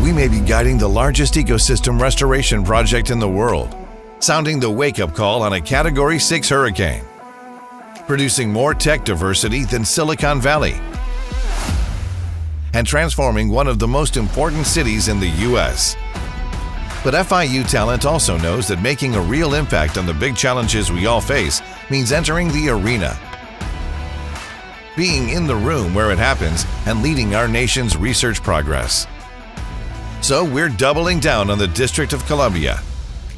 we may be guiding the largest ecosystem restoration project in the world, sounding the wake-up call on a Category 6 hurricane, producing more tech diversity than Silicon Valley, and transforming one of the most important cities in the U.S. But FIU talent also knows that making a real impact on the big challenges we all face means entering the arena, being in the room where it happens, and leading our nation's research progress. So we're doubling down on the District of Columbia.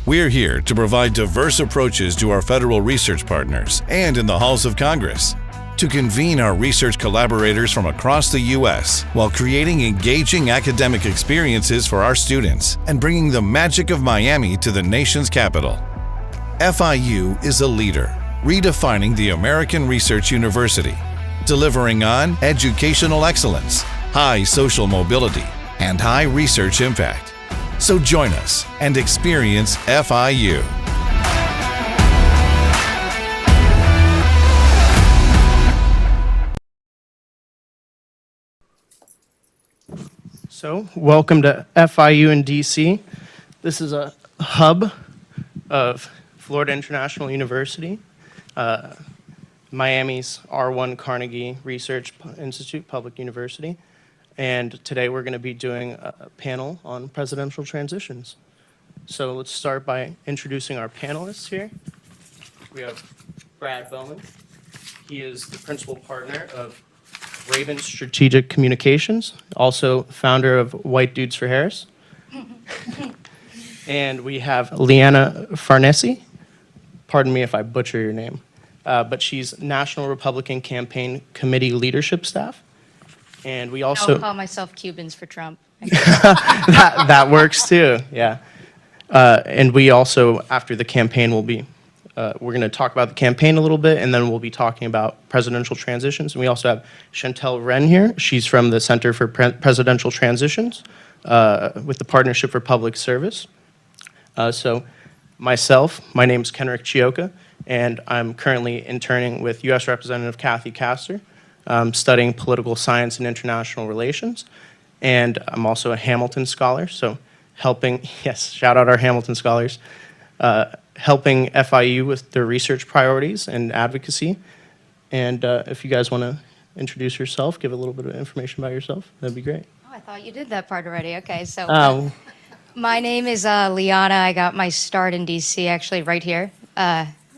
We're here to provide diverse approaches to our federal research partners and in the halls of Congress, to convene our research collaborators from across the U.S. while creating engaging academic experiences for our students and bringing the magic of Miami to the nation's capital. FIU is a leader, redefining the American Research University, delivering on educational excellence, high social mobility, and high research impact. So join us and experience FIU. So, welcome to FIU in DC. This is a hub of Florida International University, Miami's R1 Carnegie Research Institute Public University. And today we're going to be doing a panel on presidential transitions. So let's start by introducing our panelists here. We have Brad Bowman. He is the principal partner of Raven Strategic Communications, also founder of White Dudes for Harris. And we have Leanna Farnese. Pardon me if I butcher your name, but she's National Republican Campaign Committee Leadership Staff. And we also... I'll call myself Cubans for Trump. that works too, yeah. And we also, after the campaign, we're going to talk about the campaign a little bit, and then we'll be talking about presidential transitions. And we also have Chantel Wren here. She's from the Center for Presidential Transitions with the Partnership for Public Service. So myself, my name is Kenrick Chioka, and I'm currently interning with U.S. Representative Kathy Castor, studying political science and international relations. And I'm also a Hamilton scholar, so helping, yes, shout out our Hamilton scholars, helping FIU with their research priorities and advocacy. And if you guys want to introduce yourself, give a little bit of information about yourself, that'd be great. Oh, I thought you did that part already. Okay, so my name is Liana. I got my start in DC actually right here.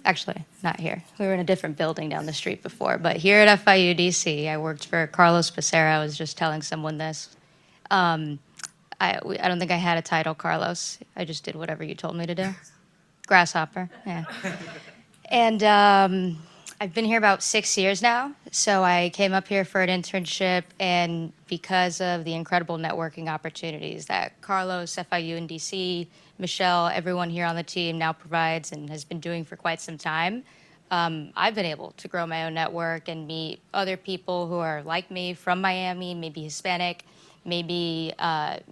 Actually, not here. We were in a different building down the street before, but here at FIU DC, I worked for Carlos Becerra. I was just telling someone this. I don't think I had a title, Carlos. I just did whatever you told me to do. Grasshopper, yeah. And I've been here about 6 years now. So I came up here for an internship, and because of the incredible networking opportunities that Carlos, FIU in DC, Michelle, everyone here on the team now provides and has been doing for quite some time, I've been able to grow my own network and meet other people who are like me from Miami, maybe Hispanic, maybe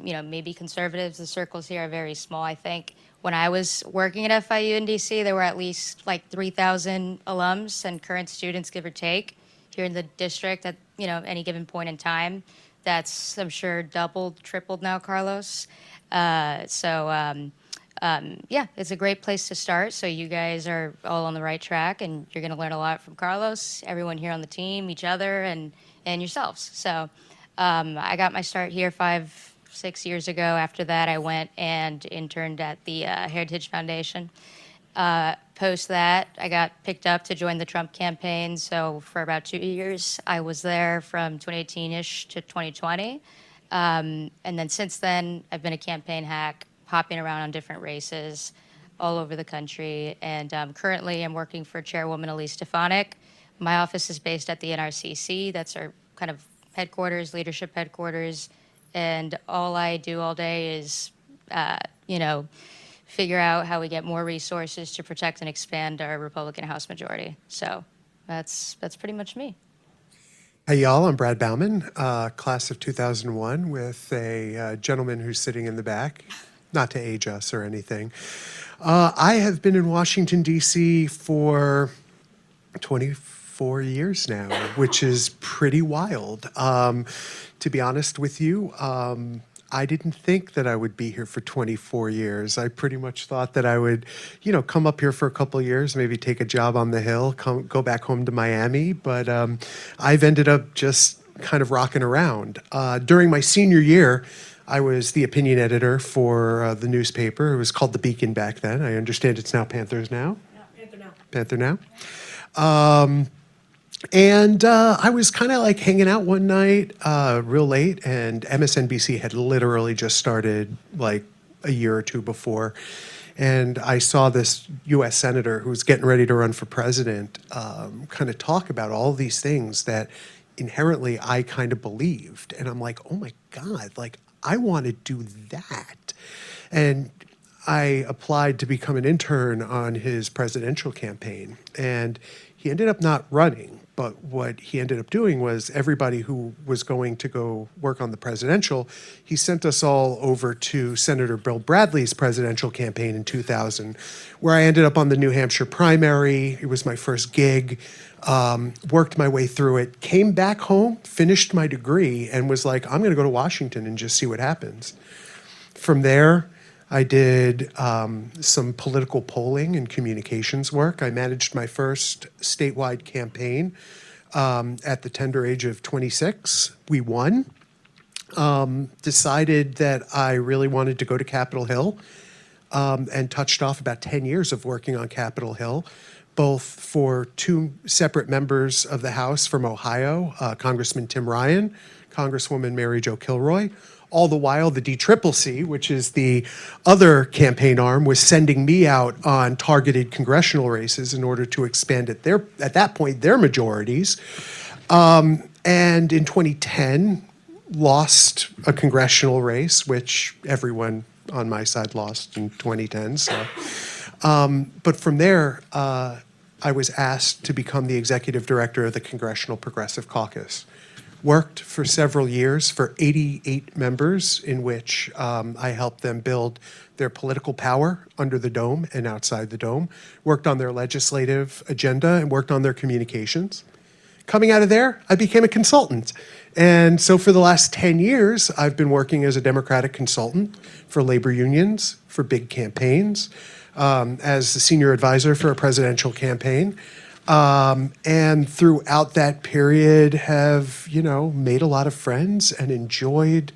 maybe conservatives. The circles here are very small, I think. When I was working at FIU in DC, there were at least like 3,000 alums and current students, give or take, here in the district at any given point in time. That's, I'm sure, doubled, tripled now, Carlos. Yeah, it's a great place to start. So you guys are all on the right track, and you're going to learn a lot from Carlos, everyone here on the team, each other, and yourselves. So I got my start here 5-6 years ago. After that, I went and interned at the Heritage Foundation. Post that, I got picked up to join the Trump campaign. So for about 2 years, I was there from 2018-ish to 2020. And then since then, I've been a campaign hack, hopping around on different races all over the country. And currently, I'm working for Chairwoman Elise Stefanik. My office is based at the NRCC. That's our kind of headquarters, leadership headquarters. And all I do all day is, figure out how we get more resources to protect and expand our Republican House majority. So that's pretty much me. Hey, y'all, I'm Brad Bauman, class of 2001, with a gentleman who's sitting in the back, not to age us or anything. I have been in Washington, D.C. for 24 years now, which is pretty wild. To be honest with you, I didn't think that I would be here for 24 years. I pretty much thought that I would, come up here for a couple of years, maybe take a job on the Hill, go back home to Miami. But I've ended up just kind of rocking around. During my senior year, I was the opinion editor for the newspaper. It was called The Beacon back then. I understand it's now Panthers Now. Yeah, Panther Now. And I was kind of like hanging out one night real late, and MSNBC had literally just started like a year or two before. And I saw this U.S. senator who was getting ready to run for president kind of talk about all these things that inherently I kind of believed. And I'm like, oh my God, like I want to do that. And I applied to become an intern on his presidential campaign. And he ended up not running. But what he ended up doing was everybody who was going to go work on the presidential, he sent us all over to Senator Bill Bradley's presidential campaign in 2000, where I ended up on the New Hampshire primary. It was my first gig, worked my way through it, came back home, finished my degree, and was like, I'm going to go to Washington and just see what happens. From there, I did some political polling and communications work. I managed my first statewide campaign at the tender age of 26. We won. Decided that I really wanted to go to Capitol Hill and touched off about 10 years of working on Capitol Hill, both for two separate members of the House from Ohio, Congressman Tim Ryan, Congresswoman Mary Jo Kilroy. All the while, the DCCC, which is the other campaign arm, was sending me out on targeted congressional races in order to expand at that point, their majorities. And in 2010, lost a congressional race, which everyone on my side lost in 2010. So, but from there, I was asked to become the executive director of the Congressional Progressive Caucus. Worked for several years for 88 members, in which I helped them build their political power under the dome and outside the dome, worked on their legislative agenda, and worked on their communications. Coming out of there, I became a consultant. And so for the last 10 years, I've been working as a Democratic consultant for labor unions, for big campaigns, as the senior advisor for a presidential campaign. And throughout that period have, made a lot of friends and enjoyed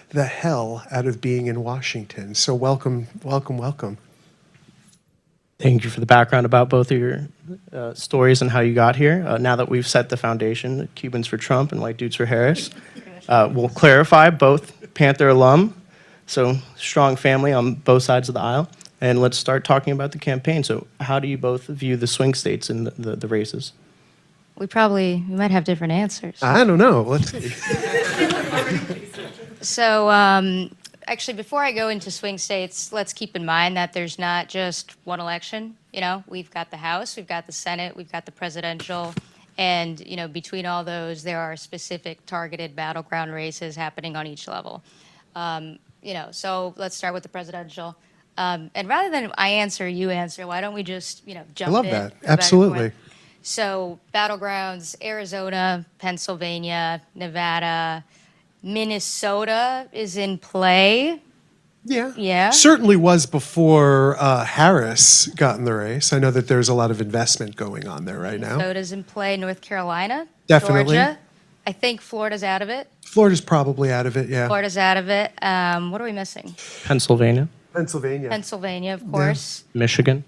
the hell out of being in Washington. So welcome, welcome, welcome. Thank you for the background about both of your stories and how you got here. Now that we've set the foundation, Cubans for Trump and White Dudes for Harris, we'll clarify both Panther alum, so strong family on both sides of the aisle. And let's start talking about the campaign. So how do you both view the swing states in the races? We might have different answers. I don't know. Let's see. So actually, before I go into swing states, let's keep in mind that there's not just one election. We've got the House, we've got the Senate, we've got the presidential. And, between all those, there are specific targeted battleground races happening on each level. So let's start with the presidential. And rather than I answer, you answer, why don't we just, jump in? I love that. Absolutely. So battlegrounds, Arizona, Pennsylvania, Nevada, Minnesota is in play. Yeah. Yeah. Certainly was before Harris got in the race. I know that there's a lot of investment going on there right now. Minnesota's in play. North Carolina. Definitely. Georgia. I think Florida's out of it. Florida's probably out of it, yeah. Florida's out of it. What are we missing? Pennsylvania. Pennsylvania, of course. Yeah. Michigan.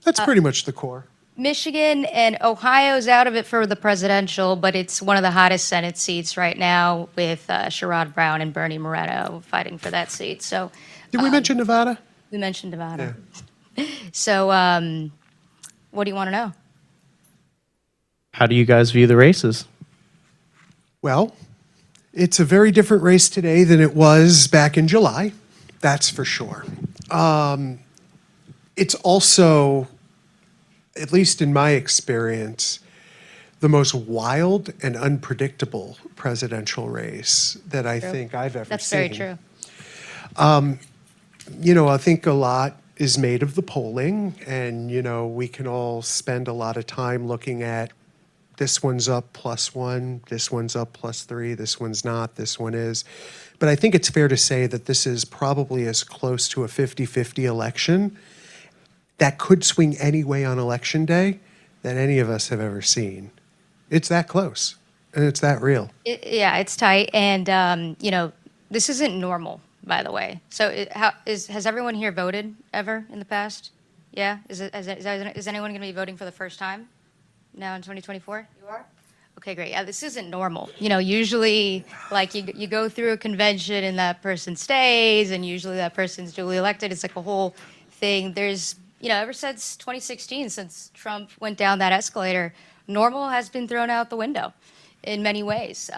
That's pretty much the core. Michigan and Ohio's out of it for the presidential, but it's one of the hottest Senate seats right now with Sherrod Brown and Bernie Moreno fighting for that seat. So, did we mention Nevada? We mentioned Nevada. Yeah. So, what do you want to know? How do you guys view the races? Well, it's a very different race today than it was back in July. That's for sure. It's also, at least in my experience, the most wild and unpredictable presidential race that I think I've ever seen. That's very true. I think a lot is made of the polling, and, we can all spend a lot of time looking at, this one's up +1, this one's up +3, this one's not, this one is. But I think it's fair to say that this is probably as close to a 50-50 election that could swing any way on election day that any of us have ever seen. It's that close, and it's that real. Yeah, it's tight. And, this isn't normal, by the way. So has everyone here voted ever in the past? Yeah? Is anyone going to be voting for the first time now in 2024? You are? Okay, great. Yeah, this isn't normal. Usually, like, you go through a convention and that person stays, and usually that person's duly elected. It's like a whole thing. There's, ever since 2016, since Trump went down that escalator, normal has been thrown out the window in many ways.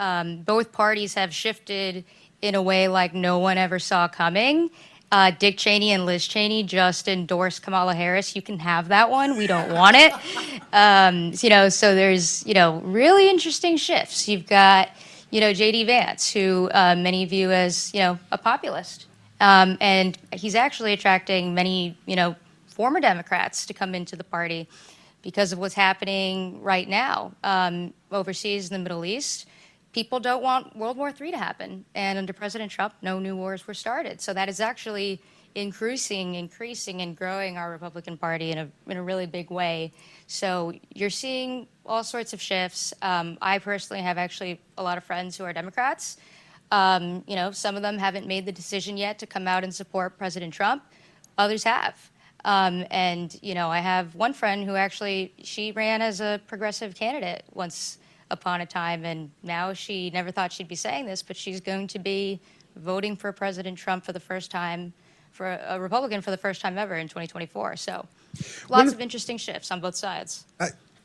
Both parties have shifted in a way like no one ever saw coming. Dick Cheney and Liz Cheney just endorsed Kamala Harris. You can have that one. We don't want it. So there's, really interesting shifts. You've got, J.D. Vance, who many view as, a populist. And he's actually attracting many, former Democrats to come into the party because of what's happening right now overseas in the Middle East. People don't want World War III to happen. And under President Trump, no new wars were started. So that is actually increasing and growing our Republican Party in a really big way. So you're seeing all sorts of shifts. I personally have actually a lot of friends who are Democrats. Some of them haven't made the decision yet to come out and support President Trump. Others have. I have one friend who actually, she ran as a progressive candidate once upon a time, and now she never thought she'd be saying this, but she's going to be voting for President Trump for the first time, for a Republican for the first time ever in 2024. So lots of interesting shifts on both sides.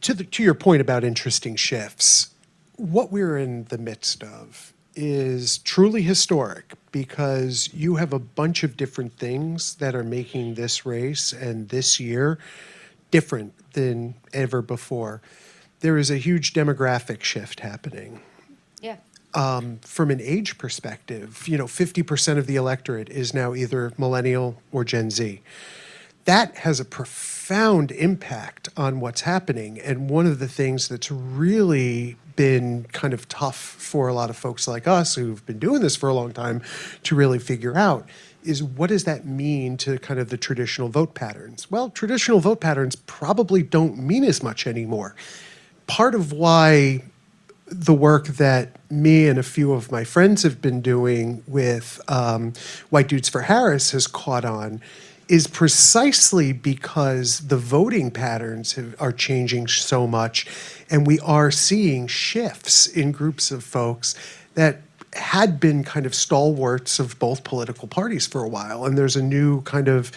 To your point about interesting shifts, what we're in the midst of is truly historic because you have a bunch of different things that are making this race and this year different than ever before. There is a huge demographic shift happening. Yeah. From an age perspective, 50% of the electorate is now either millennial or Gen Z. That has a profound impact on what's happening. And one of the things that's really been kind of tough for a lot of folks like us who've been doing this for a long time to really figure out is what does that mean to kind of the traditional vote patterns? Well, traditional vote patterns probably don't mean as much anymore. Part of why the work that me and a few of my friends have been doing with White Dudes for Harris has caught on is precisely because the voting patterns are changing so much, and we are seeing shifts in groups of folks that had been kind of stalwarts of both political parties for a while, and there's a new kind of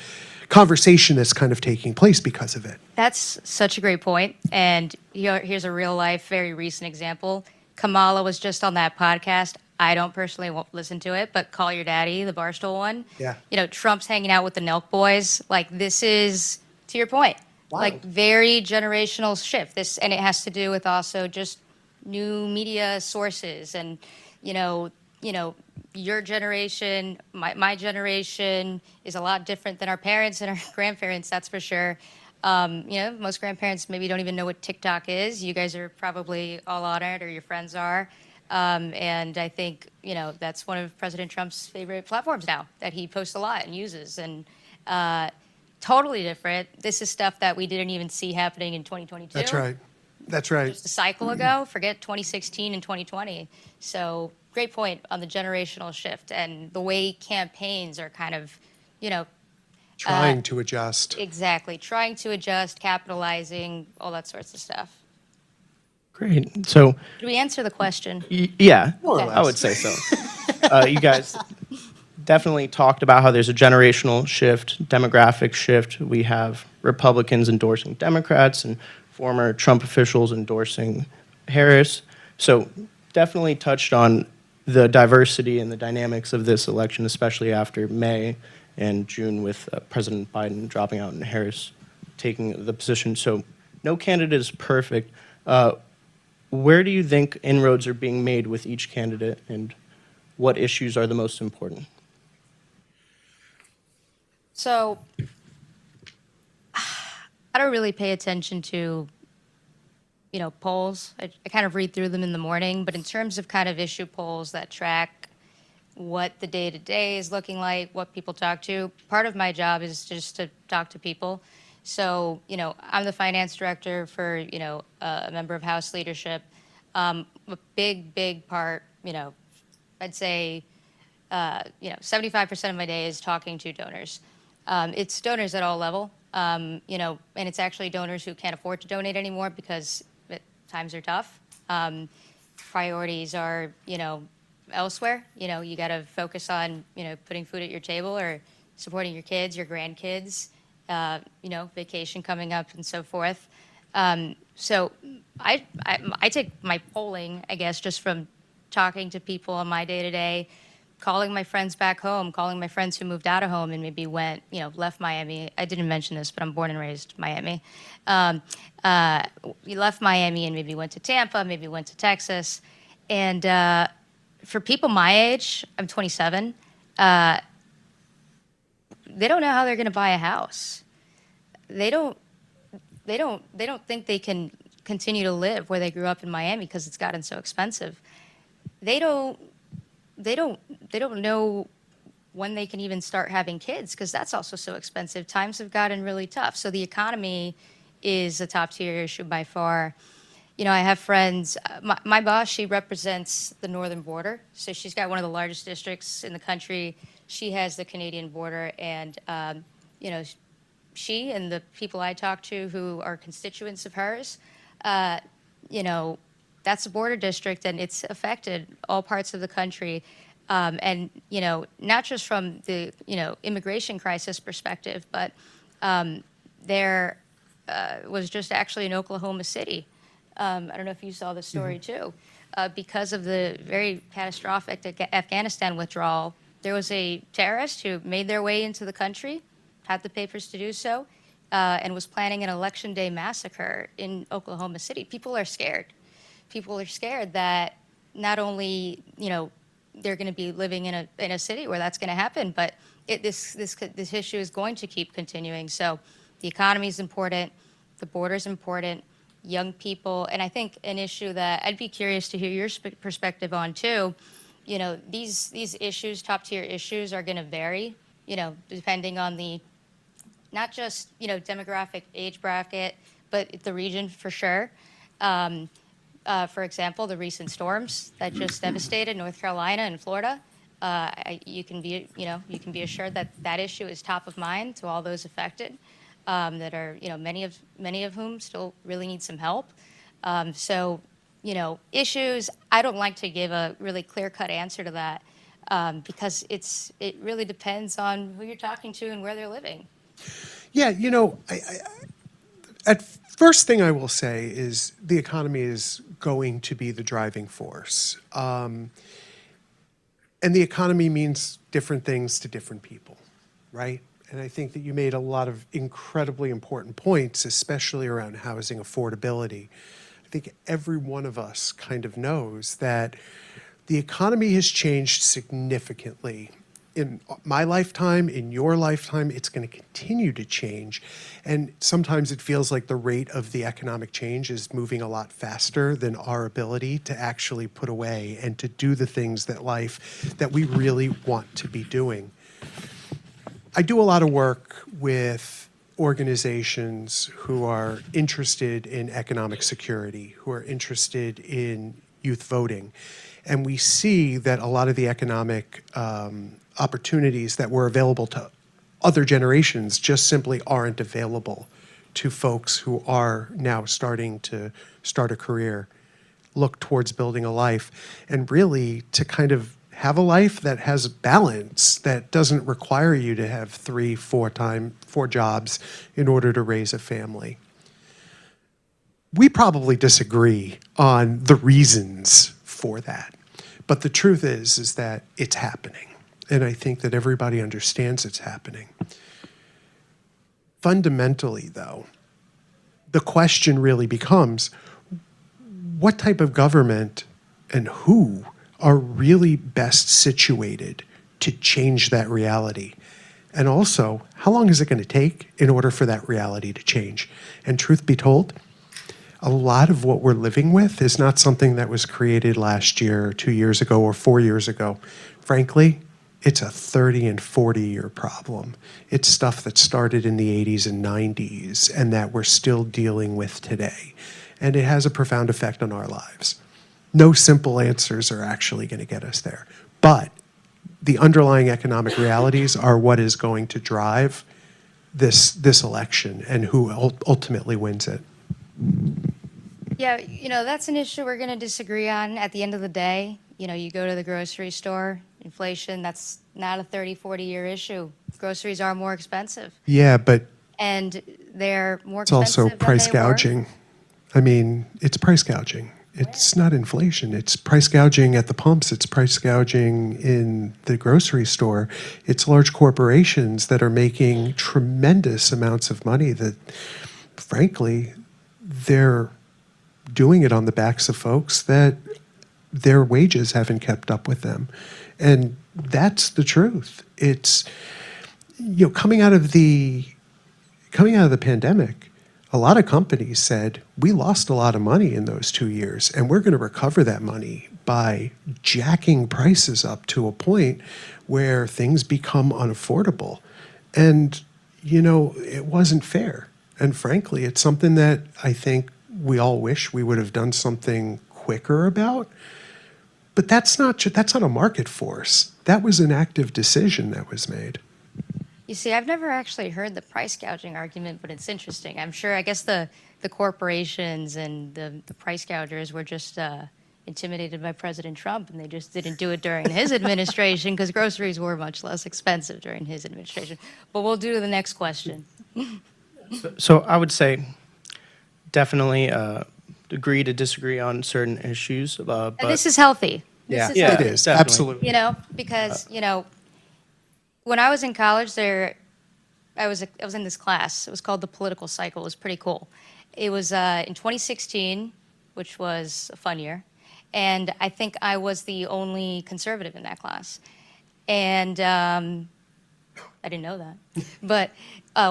conversation that's kind of taking place because of it. That's such a great point. And here's a real life, very recent example. Kamala was just on that podcast. I don't personally won't listen to it, but Call Your Daddy, the Barstool one. Yeah. Trump's hanging out with the Nelk boys. Like, this is, to your point, like very generational shift. And it has to do with also just new media sources and, your generation, my generation is a lot different than our parents and our grandparents, that's for sure. Most grandparents maybe don't even know what TikTok is. You guys are probably all on it, or your friends are. And I think, that's one of President Trump's favorite platforms now that he posts a lot and uses. And totally different. This is stuff that we didn't even see happening in 2022. That's right. That's right. Just a cycle ago. Forget 2016 and 2020. So great point on the generational shift and the way campaigns are kind of, trying to adjust. Exactly. Trying to adjust, capitalizing, all that sorts of stuff. Great. So, Did we answer the question? Yeah, More or less. I would say so. You guys definitely talked about how there's a generational shift, demographic shift. We have Republicans endorsing Democrats and former Trump officials endorsing Harris. So definitely touched on the diversity and the dynamics of this election, especially after May and June with President Biden dropping out and Harris taking the position. So no candidate is perfect. Where do you think inroads are being made with each candidate, and what issues are the most important? So I don't really pay attention to, polls. I kind of read through them in the morning, but in terms of kind of issue polls that track what the day-to-day is looking like, what people talk to, part of my job is just to talk to people. So, I'm the finance director for, a member of House leadership. A big part, I'd say, 75% of my day is talking to donors. It's donors at all level, and it's actually donors who can't afford to donate anymore because times are tough. Priorities are, elsewhere. You got to focus on, putting food at your table or supporting your kids, your grandkids, vacation coming up and so forth. So I take my polling, I guess, just from talking to people on my day-to-day, calling my friends back home, calling my friends who moved out of home and maybe went, left Miami. I didn't mention this, but I'm born and raised Miami. We left Miami and maybe went to Tampa, maybe went to Texas. And for people my age, I'm 27, they don't know how they're going to buy a house. They don't think they can continue to live where they grew up in Miami because it's gotten so expensive. They don't know when they can even start having kids because that's also so expensive. Times have gotten really tough. So the economy is a top tier issue by far. I have friends, my boss, she represents the northern border. So she's got one of the largest districts in the country. She has the Canadian border, and, she and the people I talk to who are constituents of hers, that's a border district, and it's affected all parts of the country. And, not just from the, immigration crisis perspective, but there was just actually in Oklahoma City. I don't know if you saw the story too. Because of the very catastrophic Afghanistan withdrawal, there was a terrorist who made their way into the country, had the papers to do so, and was planning an election day massacre in Oklahoma City. People are scared. People are scared that not only, they're going to be living in a city where that's going to happen, but this issue is going to keep continuing. So the economy is important, the border is important, young people, and I think an issue that I'd be curious to hear your perspective on too. These issues, top tier issues, are going to vary, depending on the not just demographic age bracket, but the region for sure. For example, the recent storms that just devastated North Carolina and Florida. You can be assured that issue is top of mind to all those affected. That are many of whom still really need some help. So issues. I don't like to give a really clear-cut answer to that because it really depends on who you're talking to and where they're living. Yeah, at first thing I will say is the economy is going to be the driving force. And the economy means different things to different people, right? And I think that you made a lot of incredibly important points, especially around housing affordability. I think every one of us kind of knows that the economy has changed significantly. In my lifetime, in your lifetime, it's going to continue to change. And sometimes it feels like the rate of the economic change is moving a lot faster than our ability to actually put away and to do the things that we really want to be doing. I do a lot of work with organizations who are interested in economic security, who are interested in youth voting. And we see that a lot of the economic opportunities that were available to other generations just simply aren't available to folks who are now starting to start a career, look towards building a life, and really to kind of have a life that has balance, that doesn't require you to have 3-4 jobs in order to raise a family. We probably disagree on the reasons for that, but the truth is that it's happening, and I think that everybody understands it's happening. Fundamentally, though, the question really becomes, what type of government and who are really best situated to change that reality? And also, how long is it going to take in order for that reality to change? And truth be told, a lot of what we're living with is not something that was created last year, or 2 years ago, or 4 years ago. Frankly, it's a 30 and 40-year problem. It's stuff that started in the 80s and 90s and that we're still dealing with today. And it has a profound effect on our lives. No simple answers are actually going to get us there. But the underlying economic realities are what is going to drive this election and who ultimately wins it. Yeah, that's an issue we're going to disagree on at the end of the day. You go to the grocery store, inflation, that's not a 30, 40-year issue. Groceries are more expensive. Yeah, but and they're more it's expensive also price than they were. gouging. I mean, it's price gouging. It's not inflation. It's price gouging at the pumps. It's price gouging in the grocery store. It's large corporations that are making tremendous amounts of money that, frankly, they're doing it on the backs of folks that their wages haven't kept up with them. And that's the truth. It's, coming out of the pandemic, a lot of companies said, we lost a lot of money in those 2 years, and we're going to recover that money by jacking prices up to a point where things become unaffordable. And, it wasn't fair. And frankly, it's something that I think we all wish we would have done something quicker about. But that's not a market force. That was an active decision that was made. You see, I've never actually heard the price gouging argument, but it's interesting. I guess the corporations and the price gougers were just intimidated by President Trump, and they just didn't do it during his administration because groceries were much less expensive during his administration. But we'll do the next question. So I would say definitely agree to disagree on certain issues. But And this is healthy. yeah, This is yeah, healthy. It is, definitely. absolutely. Because when I was in college, I was in this class. It was called the Political Cycle. It was pretty cool. It was in 2016, which was a fun year, and I think I was the only conservative in that class. And I didn't know that, but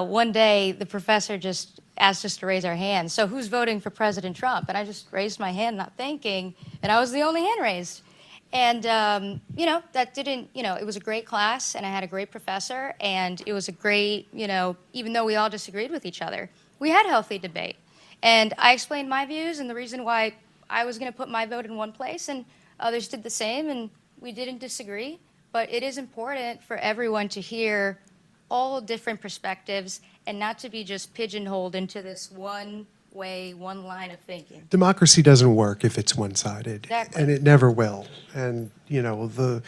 one day the professor just asked us to raise our hands. So who's voting for President Trump? And I just raised my hand, not thinking, and I was the only hand raised. And, that didn't, it was a great class, and I had a great professor, and it was a great, even though we all disagreed with each other, we had healthy debate. And I explained my views and the reason why I was going to put my vote in one place, and others did the same, and we didn't disagree. But it is important for everyone to hear all different perspectives and not to be just pigeonholed into this one way, one line of thinking. Democracy doesn't work if it's one-sided, Exactly. and it never will. And the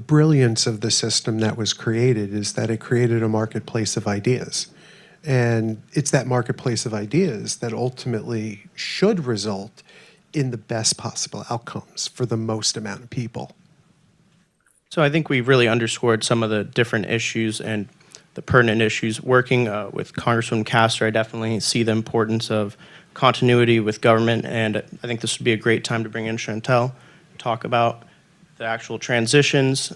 brilliance of the system that was created is that it created a marketplace of ideas, and it's that marketplace of ideas that ultimately should result in the best possible outcomes for the most amount of people. So I think we really underscored some of the different issues and the pertinent issues. Working with Congresswoman Castor, I definitely see the importance of continuity with government, and I think this would be a great time to bring in Chantel, talk about the actual transitions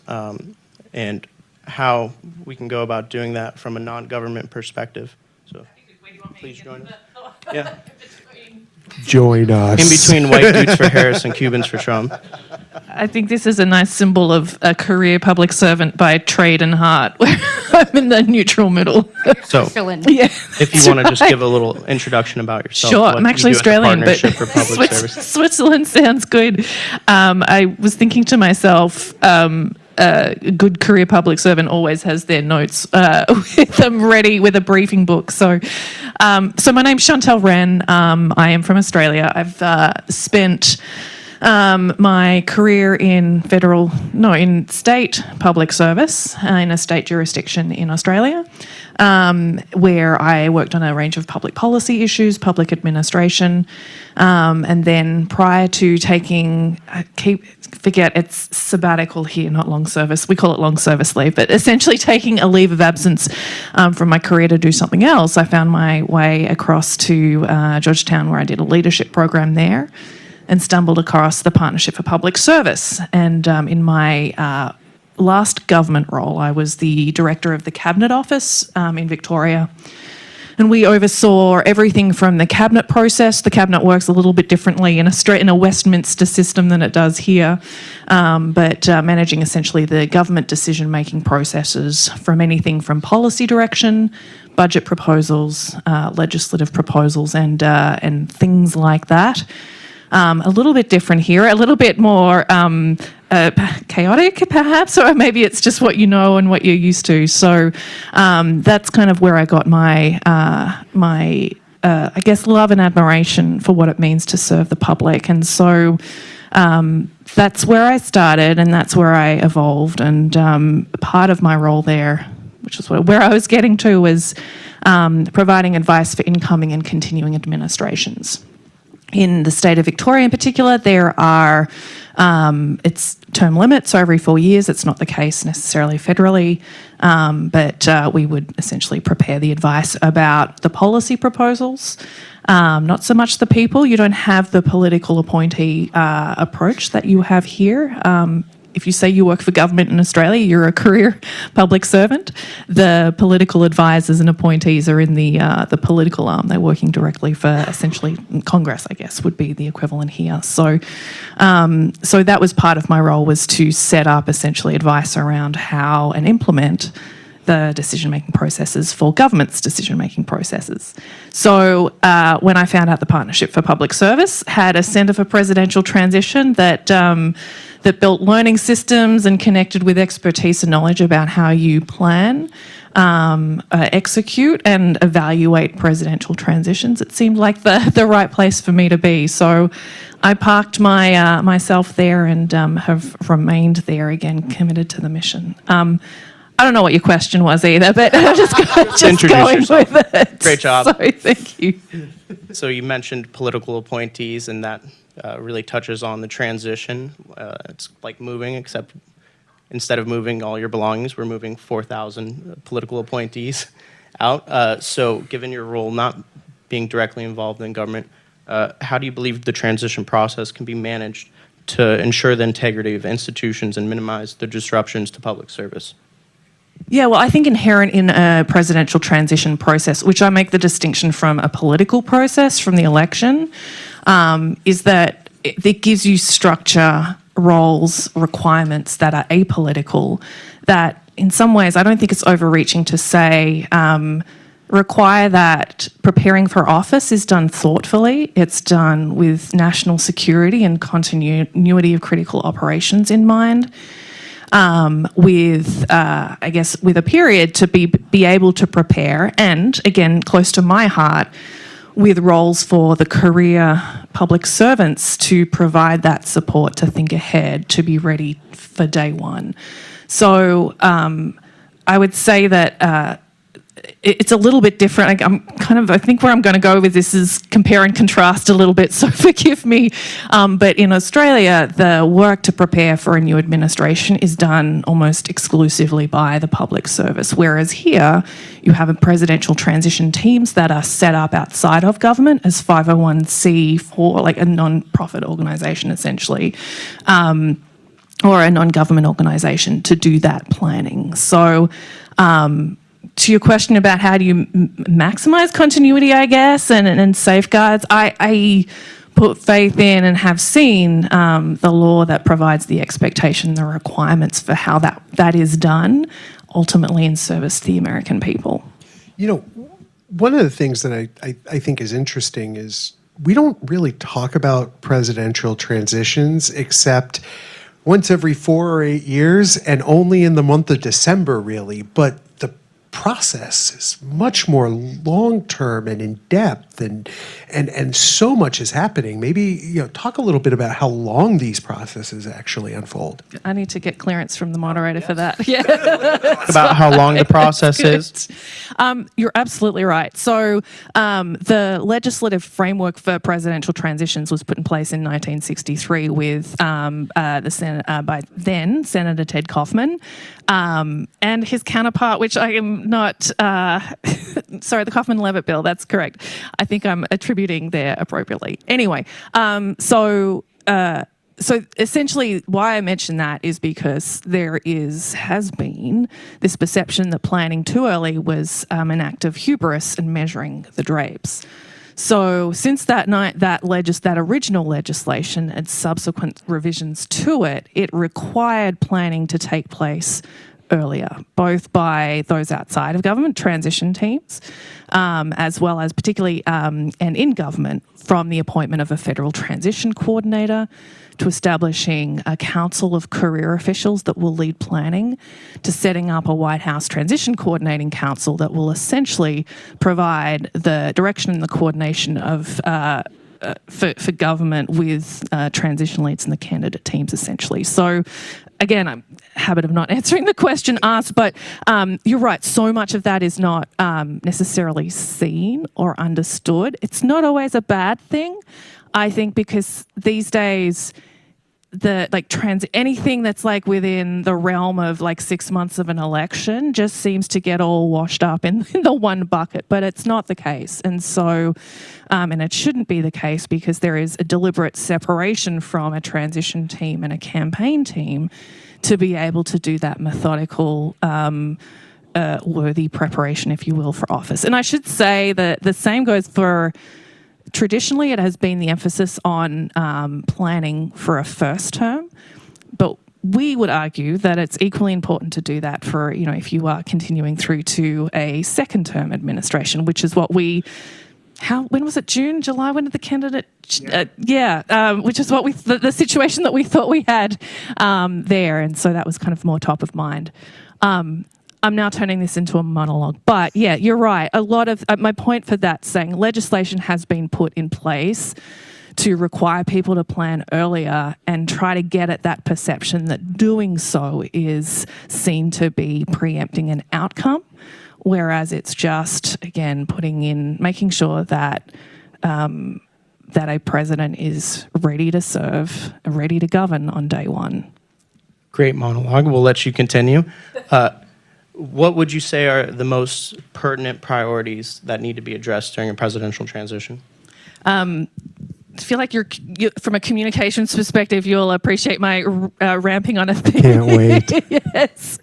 and how we can go about doing that from a non-government perspective. So please join us. Yeah. Join us. In between white dudes for Harris and Cubans for Trump. I think this is a nice symbol of a career public servant by trade and heart, where I'm in the neutral middle. So Switzerland. Yeah. if you want to just give a little introduction about yourself. Sure, what I'm you actually do at the Australian, but Partnership for Public Service. Switzerland sounds good. I was thinking to myself, a good career public servant always has their notes with them ready with a briefing book. So my name's Chantel Wren. I am from Australia. I've spent my career in state public service in a state jurisdiction in Australia, where I worked on a range of public policy issues, public administration, and then prior to taking, it's sabbatical here, not long service. We call it long service leave, but essentially taking a leave of absence from my career to do something else, I found my way across to Georgetown, where I did a leadership program there, and stumbled across the Partnership for Public Service. And in my last government role, I was the director of the Cabinet Office in Victoria, and we oversaw everything from the cabinet process. The cabinet works a little bit differently in a Westminster system than it does here, but managing essentially the government decision-making processes from anything from policy direction, budget proposals, legislative proposals, and things like that. A little bit different here, a little bit more chaotic, perhaps, or maybe it's just what you know and what you're used to. So that's kind of where I got my I guess, love and admiration for what it means to serve the public. And so that's where I started, and that's where I evolved. And part of my role there, which is where I was getting to, was providing advice for incoming and continuing administrations. In the state of Victoria in particular, there are, it's term limits, so every 4 years. It's not the case necessarily federally, but we would essentially prepare the advice about the policy proposals, not so much the people. You don't have the political appointee approach that you have here. If you say you work for government in Australia, you're a career public servant. The political advisors and appointees are in the political arm. They're working directly for essentially Congress, I guess, would be the equivalent here. So that was part of my role, was to set up essentially advice around how and implement the decision-making processes for government's decision-making processes. So when I found out the Partnership for Public Service had a Centre for Presidential Transition that built learning systems and connected with expertise and knowledge about how you plan, execute and evaluate presidential transitions, it seemed like the right place for me to be. So I parked myself there and have remained there, again, committed to the mission. I don't know what your question was either, but I'm just going with it. Great job. So thank you. So you mentioned political appointees, and that really touches on the transition. It's like moving, except instead of moving all your belongings, we're moving 4,000 political appointees out. So given your role not being directly involved in government, how do you believe the transition process can be managed to ensure the integrity of institutions and minimize the disruptions to public service? Yeah, well, I think inherent in a presidential transition process, which I make the distinction from a political process, from the election, is that it gives you structure, roles, requirements that are apolitical, that in some ways I don't think it's overreaching to say require that preparing for office is done thoughtfully. It's done with national security and continuity of critical operations in mind. With a period to be able to prepare, and again, close to my heart, with roles for the career public servants to provide that support to think ahead, to be ready for day one. So I would say that it's a little bit different. I think where I'm going to go with this is compare and contrast a little bit, so forgive me. But in Australia, the work to prepare for a new administration is done almost exclusively by the public service, whereas here you have a presidential transition teams that are set up outside of government as 501c4, like a non-profit organisation essentially, or a non-government organisation to do that planning. So to your question about how do you maximise continuity, I guess, and safeguards, I put faith in and have seen the law that provides the expectation, the requirements for how that is done, ultimately in service to the American people. You know, one of the things that I think is interesting is we don't really talk about presidential transitions except once every 4 or 8 years, and only in the month of December, really. But process is much more long-term and in-depth, and so much is happening. Maybe talk a little bit about how long these processes actually unfold. I need to get clearance from the moderator for that. Yeah, about how long the process is. You're absolutely right. So the legislative framework for presidential transitions was put in place in 1963 with the Senate by then Senator Ted Kaufman and his counterpart, which I am not, sorry, the Kaufman-Levitt bill, that's correct. I think I'm attributing there appropriately. Anyway, so So essentially, why I mention that is because has been this perception that planning too early was an act of hubris and measuring the drapes. So since that night, that original legislation and subsequent revisions to it, it required planning to take place earlier, both by those outside of government, transition teams, as well as particularly and in government, from the appointment of a federal transition coordinator to establishing a council of career officials that will lead planning, to setting up a White House transition coordinating council that will essentially provide the direction and the coordination of for government with transition leads and the candidate teams, essentially. So again, I'm habit of not answering the question asked, but you're right. So much of that is not necessarily seen or understood. It's not always a bad thing, I think, because these days anything that's like within the realm of like 6 months of an election just seems to get all washed up in the one bucket, but it's not the case. And so, and it shouldn't be the case, because there is a deliberate separation from a transition team and a campaign team to be able to do that methodical, worthy preparation, if you will, for office. And I should say that the same goes for, traditionally it has been the emphasis on planning for a first term, but we would argue that it's equally important to do that for, if you are continuing through to a second term administration, which is what when was it, June, July? When did the candidate? Which is what the situation that we thought we had there. And so that was kind of more top of mind. I'm now turning this into a monologue, but yeah, you're right. A lot of my point for that, saying legislation has been put in place to require people to plan earlier and try to get at that perception that doing so is seen to be preempting an outcome, whereas it's just, again, making sure that that a president is ready to serve, ready to govern on day one. Great monologue. We'll let you continue. What would you say are the most pertinent priorities that need to be addressed during a presidential transition? I feel like you're from a communications perspective, you'll appreciate my ramping on a thing. Can't wait. Yes.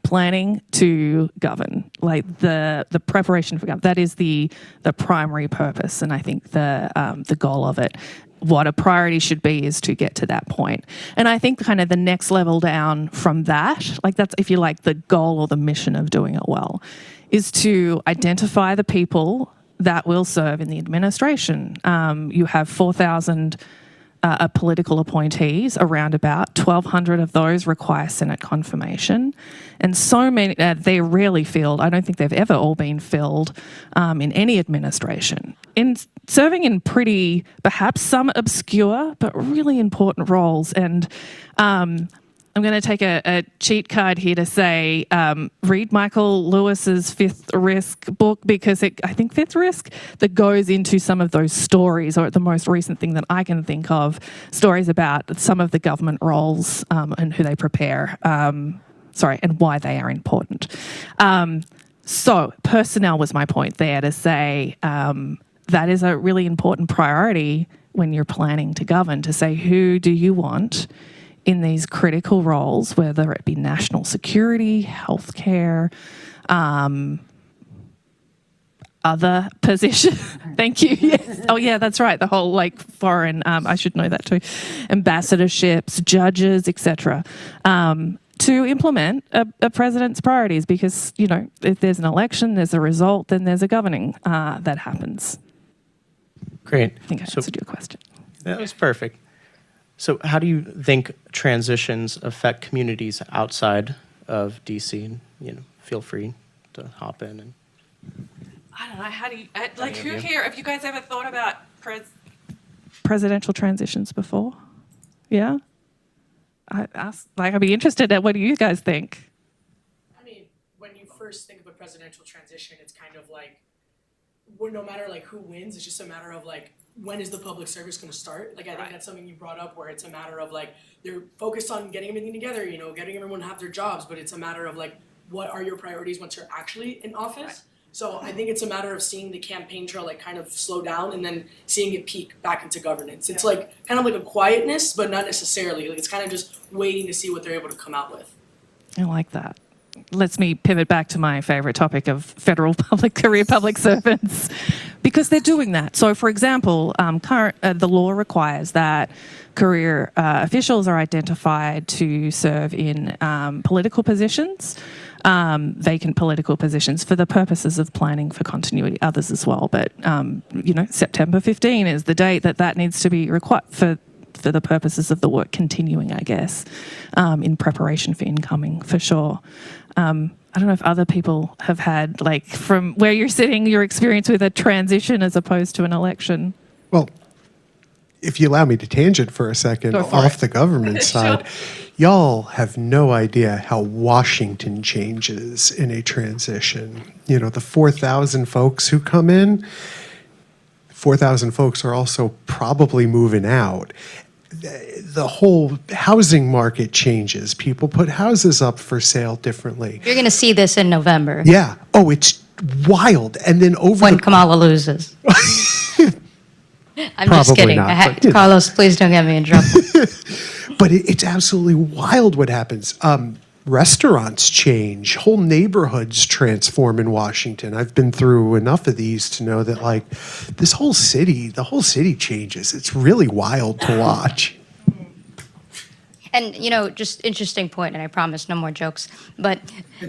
Planning to govern, like the preparation for government. That is the primary purpose, and I think the goal of it. What a priority should be is to get to that point. And I think kind of the next level down from that, like that's, if you like, the goal or the mission of doing it well, is to identify the people that will serve in the administration. You have 4,000 political appointees, around about 1,200 of those require Senate confirmation. And so many, they're rarely filled. I don't think they've ever all been filled in any administration. In serving in pretty, perhaps some obscure, but really important roles. And I'm going to take a cheat card here to say, read Michael Lewis's Fifth Risk book, because I think Fifth Risk, that goes into some of those stories, or the most recent thing that I can think of, stories about some of the government roles and who they prepare, and why they are important. So personnel was my point there, to say that is a really important priority when you're planning to govern, to say, who do you want in these critical roles, whether it be national security, healthcare, other positions. Thank you. Yes. Oh, yeah, that's right. The whole foreign, I should know that too, ambassadorships, judges, etc. To implement a president's priorities, because, if there's an election, there's a result, then there's a governing that happens. Great. I think I answered your question. That was perfect. So how do you think transitions affect communities outside of DC? Feel free to hop in. And I don't know. How do you, who here, have you guys ever thought about presidential transitions before? Yeah? I'd be interested at, what do you guys think? I mean, when you first think of a presidential transition, it's kind of no matter who wins, it's just a matter of when is the public service going to start? I think that's something you brought up, where it's a matter of they're focused on getting everything together, getting everyone to have their jobs, but it's a matter of what are your priorities once you're actually in office? So I think it's a matter of seeing the campaign trail like kind of slow down and then seeing it peak back into governance. It's like kind of like a quietness, but not necessarily. Like it's kind of just waiting to see what they're able to come out with. I like that. Lets me pivot back to my favourite topic of federal career public servants, because they're doing that. So, for example, the law requires that career officials are identified to serve in political positions, vacant political positions, for the purposes of planning for continuity. Others as well, but September 15 is the date that needs to be required for the purposes of the work continuing, I guess, in preparation for incoming, for sure. I don't know if other people have had, like, from where you're sitting, your experience with a transition as opposed to an election. Well, if you allow me to tangent for a second off the government side, y'all have no idea how Washington changes in a transition. You know, the 4,000 folks who come in, 4,000 folks are also probably moving out. The whole housing market changes. People put houses up for sale differently. You're going to see this in November. Yeah. Oh, it's wild. And then when Kamala loses. I'm just kidding. Not, Carlos, please don't get me in trouble. But it's absolutely wild what happens. Restaurants change. Whole neighborhoods transform in Washington. I've been through enough of these to know that, like, the whole city changes. It's really wild to watch. And, just interesting point, and I promise no more jokes, but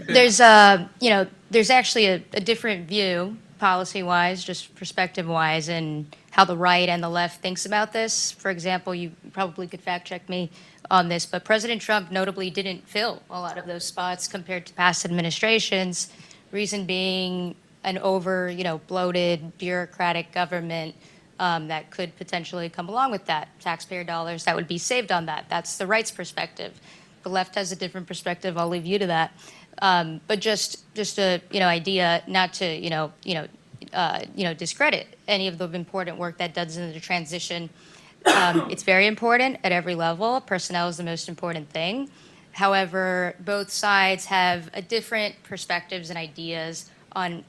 there's actually a different view, policy-wise, just perspective-wise, and how the right and the left thinks about this. For example, you probably could fact-check me on this, but President Trump notably didn't fill a lot of those spots compared to past administrations, reason being an bloated, bureaucratic government that could potentially come along with that. Taxpayer dollars that would be saved on that. That's the right's perspective. The left has a different perspective. I'll leave you to that. But just a idea, not to discredit any of the important work that does in the transition. It's very important at every level. Personnel is the most important thing. However, both sides have a different perspectives and ideas on,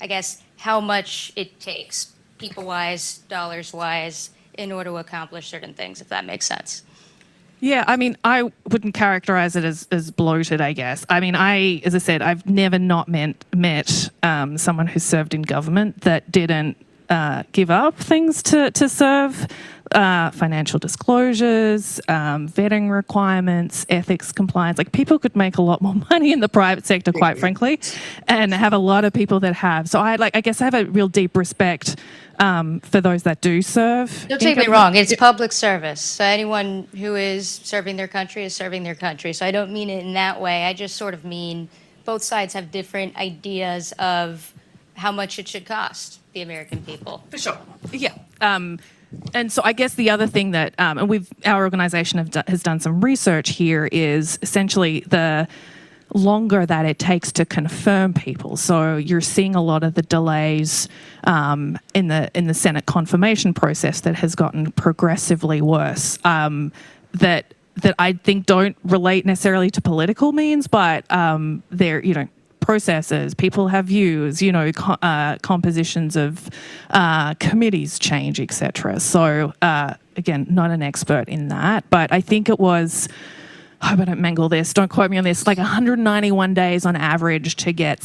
I guess, how much it takes, people-wise, dollars-wise, in order to accomplish certain things, if that makes sense. Yeah, I mean, I wouldn't characterize it as bloated, I guess. I mean, as I said, I've never not met someone who served in government that didn't give up things to serve. Financial disclosures, vetting requirements, ethics, compliance. Like, people could make a lot more money in the private sector, quite frankly, and have a lot of people that have. So I guess I have a real deep respect for those that do serve. Don't take me wrong. It's public service. So anyone who is serving their country is serving their country. So I don't mean it in that way. I just sort of mean both sides have different ideas of how much it should cost the American people. For sure. Yeah. And so I guess the other thing that, and our organisation has done some research here, is essentially the longer that it takes to confirm people. So you're seeing a lot of the delays in the Senate confirmation process that has gotten progressively worse. That I think don't relate necessarily to political means, but they're processes, people have views, compositions of committees change, etc. So again, not an expert in that, but I think it was, I hope I don't mangle this, don't quote me on this, like 191 days on average to get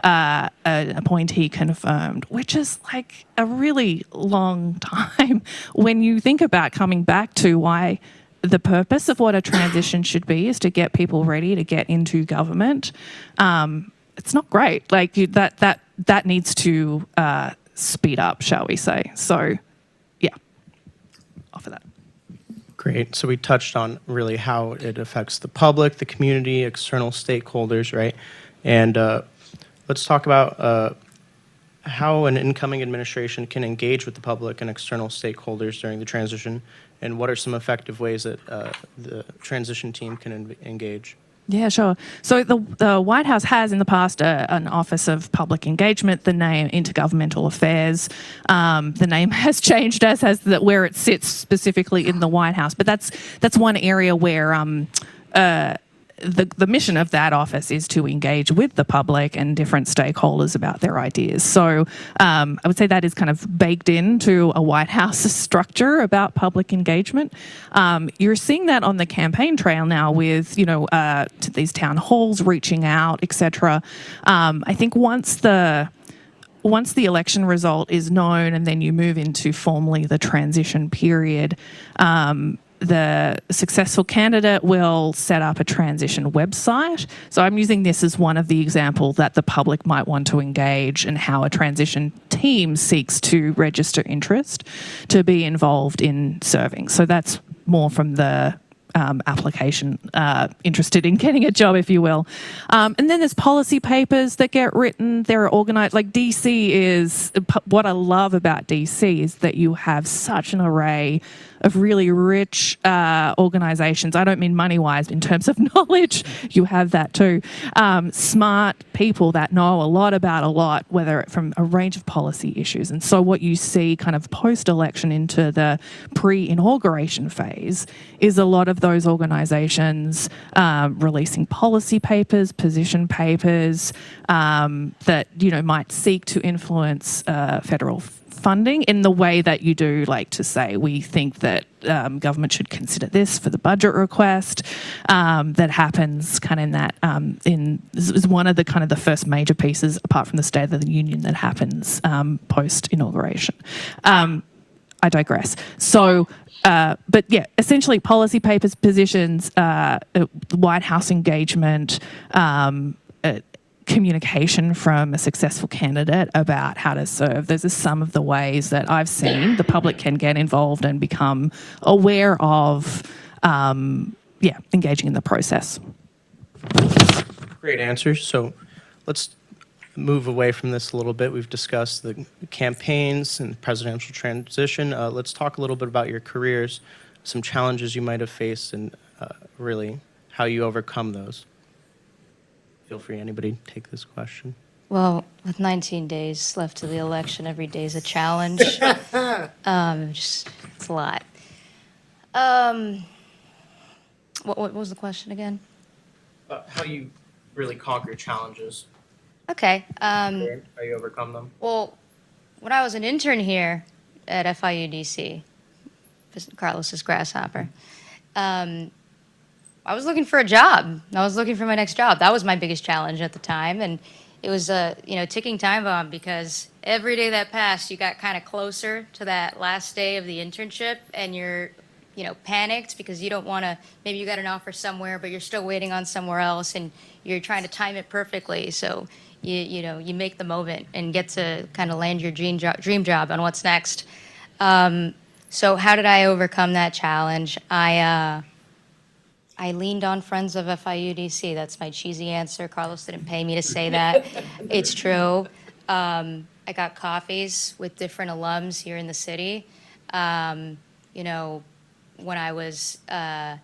an appointee confirmed, which is like a really long time when you think about coming back to why the purpose of what a transition should be is to get people ready to get into government. It's not great. Like, that needs to speed up, shall we say. So, yeah, off of that. Great. So we touched on really how it affects the public, the community, external stakeholders, right? And let's talk about how an incoming administration can engage with the public and external stakeholders during the transition, and what are some effective ways that the transition team can engage? Yeah, sure. So the White House has in the past an Office of Public Engagement, the name Intergovernmental Affairs. The name has changed, as has where it sits specifically in the White House. But that's one area where the mission of that office is to engage with the public and different stakeholders about their ideas. So I would say that is kind of baked into a White House structure about public engagement. You're seeing that on the campaign trail now with, to these town halls, reaching out, etc. I think once the election result is known and then you move into formally the transition period, the successful candidate will set up a transition website. So I'm using this as one of the examples that the public might want to engage and how a transition team seeks to register interest to be involved in serving. So that's more from the application, interested in getting a job, if you will. And then there's policy papers that get written. There are organized, like DC is, what I love about DC is that you have such an array of really rich organizations. I don't mean money-wise, but in terms of knowledge, you have that too. Smart people that know a lot about a lot, whether from a range of policy issues. And so what you see kind of post-election into the pre-inauguration phase is a lot of those organizations releasing policy papers, position papers that, might seek to influence federal funding in the way that you do, like to say, we think that government should consider this for the budget request that happens kind of in that, this is one of the kind of the first major pieces, apart from the State of the Union, that happens post-inauguration. I digress. So, but yeah, essentially policy papers, positions, White House engagement, communication from a successful candidate about how to serve. Those are some of the ways that I've seen the public can get involved and become aware of, engaging in the process. Great answers. So let's move away from this a little bit. We've discussed the campaigns and presidential transition. Let's talk a little bit about your careers, some challenges you might have faced, and really how you overcome those. Feel free, anybody, take this question. Well, with 19 days left to the election, every day is a challenge. It's a lot. What was the question again? How you really conquer challenges. Okay. How you overcome them. Well, when I was an intern here at FIU DC, Carlos's Grasshopper, I was looking for a job. I was looking for my next job. That was my biggest challenge at the time. And it was a ticking time bomb because every day that passed, you got kind of closer to that last day of the internship and you're, panicked because you don't want to, maybe you got an offer somewhere, but you're still waiting on somewhere else and you're trying to time it perfectly. So, you make the moment and get to kind of land your dream job on what's next. So how did I overcome that challenge? I leaned on friends of FIU DC. That's my cheesy answer. Carlos didn't pay me to say that. It's true. I got coffees with different alums here in the city. When I was, I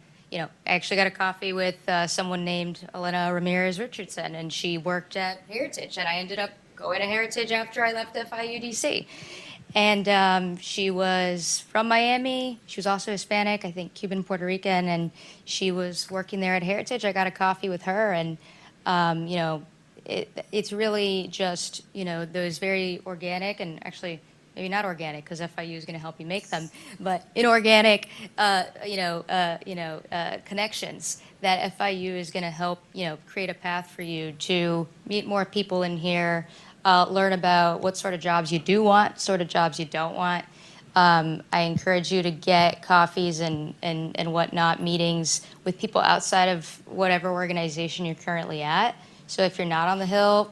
actually got a coffee with someone named Elena Ramirez Richardson, and she worked at Heritage, and I ended up going to Heritage after I left FIU DC. And she was from Miami. She was also Hispanic, I think Cuban, Puerto Rican, and she was working there at Heritage. I got a coffee with her, and it's really just those very organic and actually maybe not organic because FIU is going to help you make them, but inorganic connections that FIU is going to help create a path for you to meet more people in here. Learn about what sort of jobs you do want, sort of jobs you don't want. I encourage you to get coffees and whatnot, meetings with people outside of whatever organization you're currently at. So if you're not on the Hill,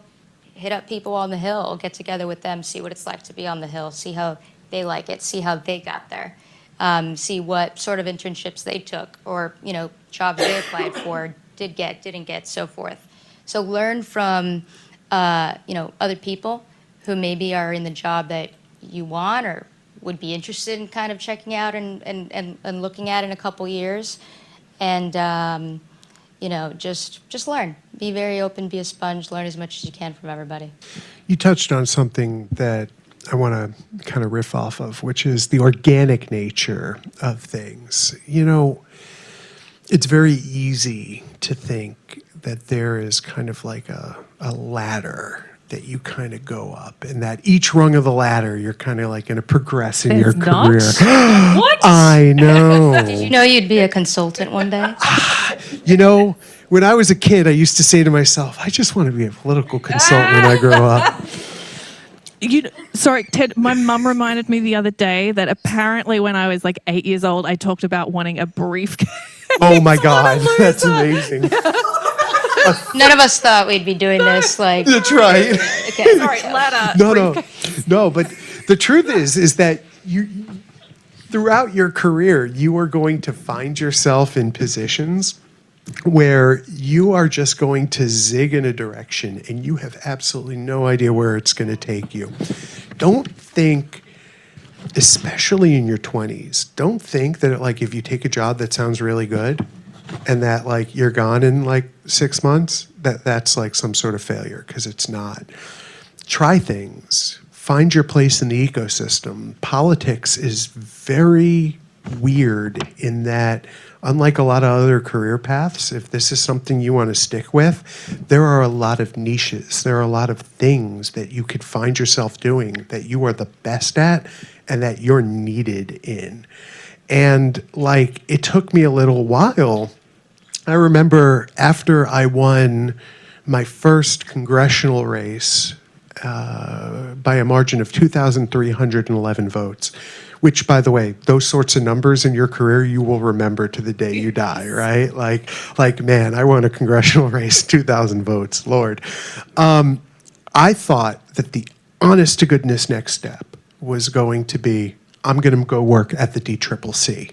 hit up people on the Hill, get together with them, see what it's like to be on the Hill, see how they like it, see how they got there, see what sort of internships they took or, jobs they applied for, didn't get, so forth. So learn from other people who maybe are in the job that you want or would be interested in kind of checking out and looking at in a couple years. And, just learn. Be very open, be a sponge, learn as much as you can from everybody. You touched on something that I want to kind of riff off of, which is the organic nature of things. it's very easy to think that there is kind of like a ladder that you kind of go up, and that each rung of the ladder, you're kind of like going to progress in your career. What? I know. Did you know you'd be a consultant one day? You know, when I was a kid, I used to say to myself, I just want to be a political consultant when I grow up. Sorry, Ted, my mum reminded me the other day that apparently when I was like 8 years old, I talked about wanting a briefcase. Oh my God, that's amazing. None of us thought we'd be doing this. Like, That's right. okay. Sorry, ladder. No, but the truth is that you, throughout your career, you are going to find yourself in positions where you are just going to zig in a direction and you have absolutely no idea where it's going to take you. Don't think, especially in your 20s, don't think that like if you take a job that sounds really good and that like you're gone in like 6 months, that's like some sort of failure, because it's not. Try things. Find your place in the ecosystem. Politics is very weird in that, unlike a lot of other career paths, if this is something you want to stick with, there are a lot of niches. There are a lot of things that you could find yourself doing that you are the best at and that you're needed in. And like, it took me a little while. I remember after I won my first congressional race by a margin of 2,311 votes, which, by the way, those sorts of numbers in your career, you will remember to the day you die, right? Like, man, I won a congressional race, 2,000 votes, Lord. I thought that the honest to goodness next step was going to be, I'm going to go work at the DCCC,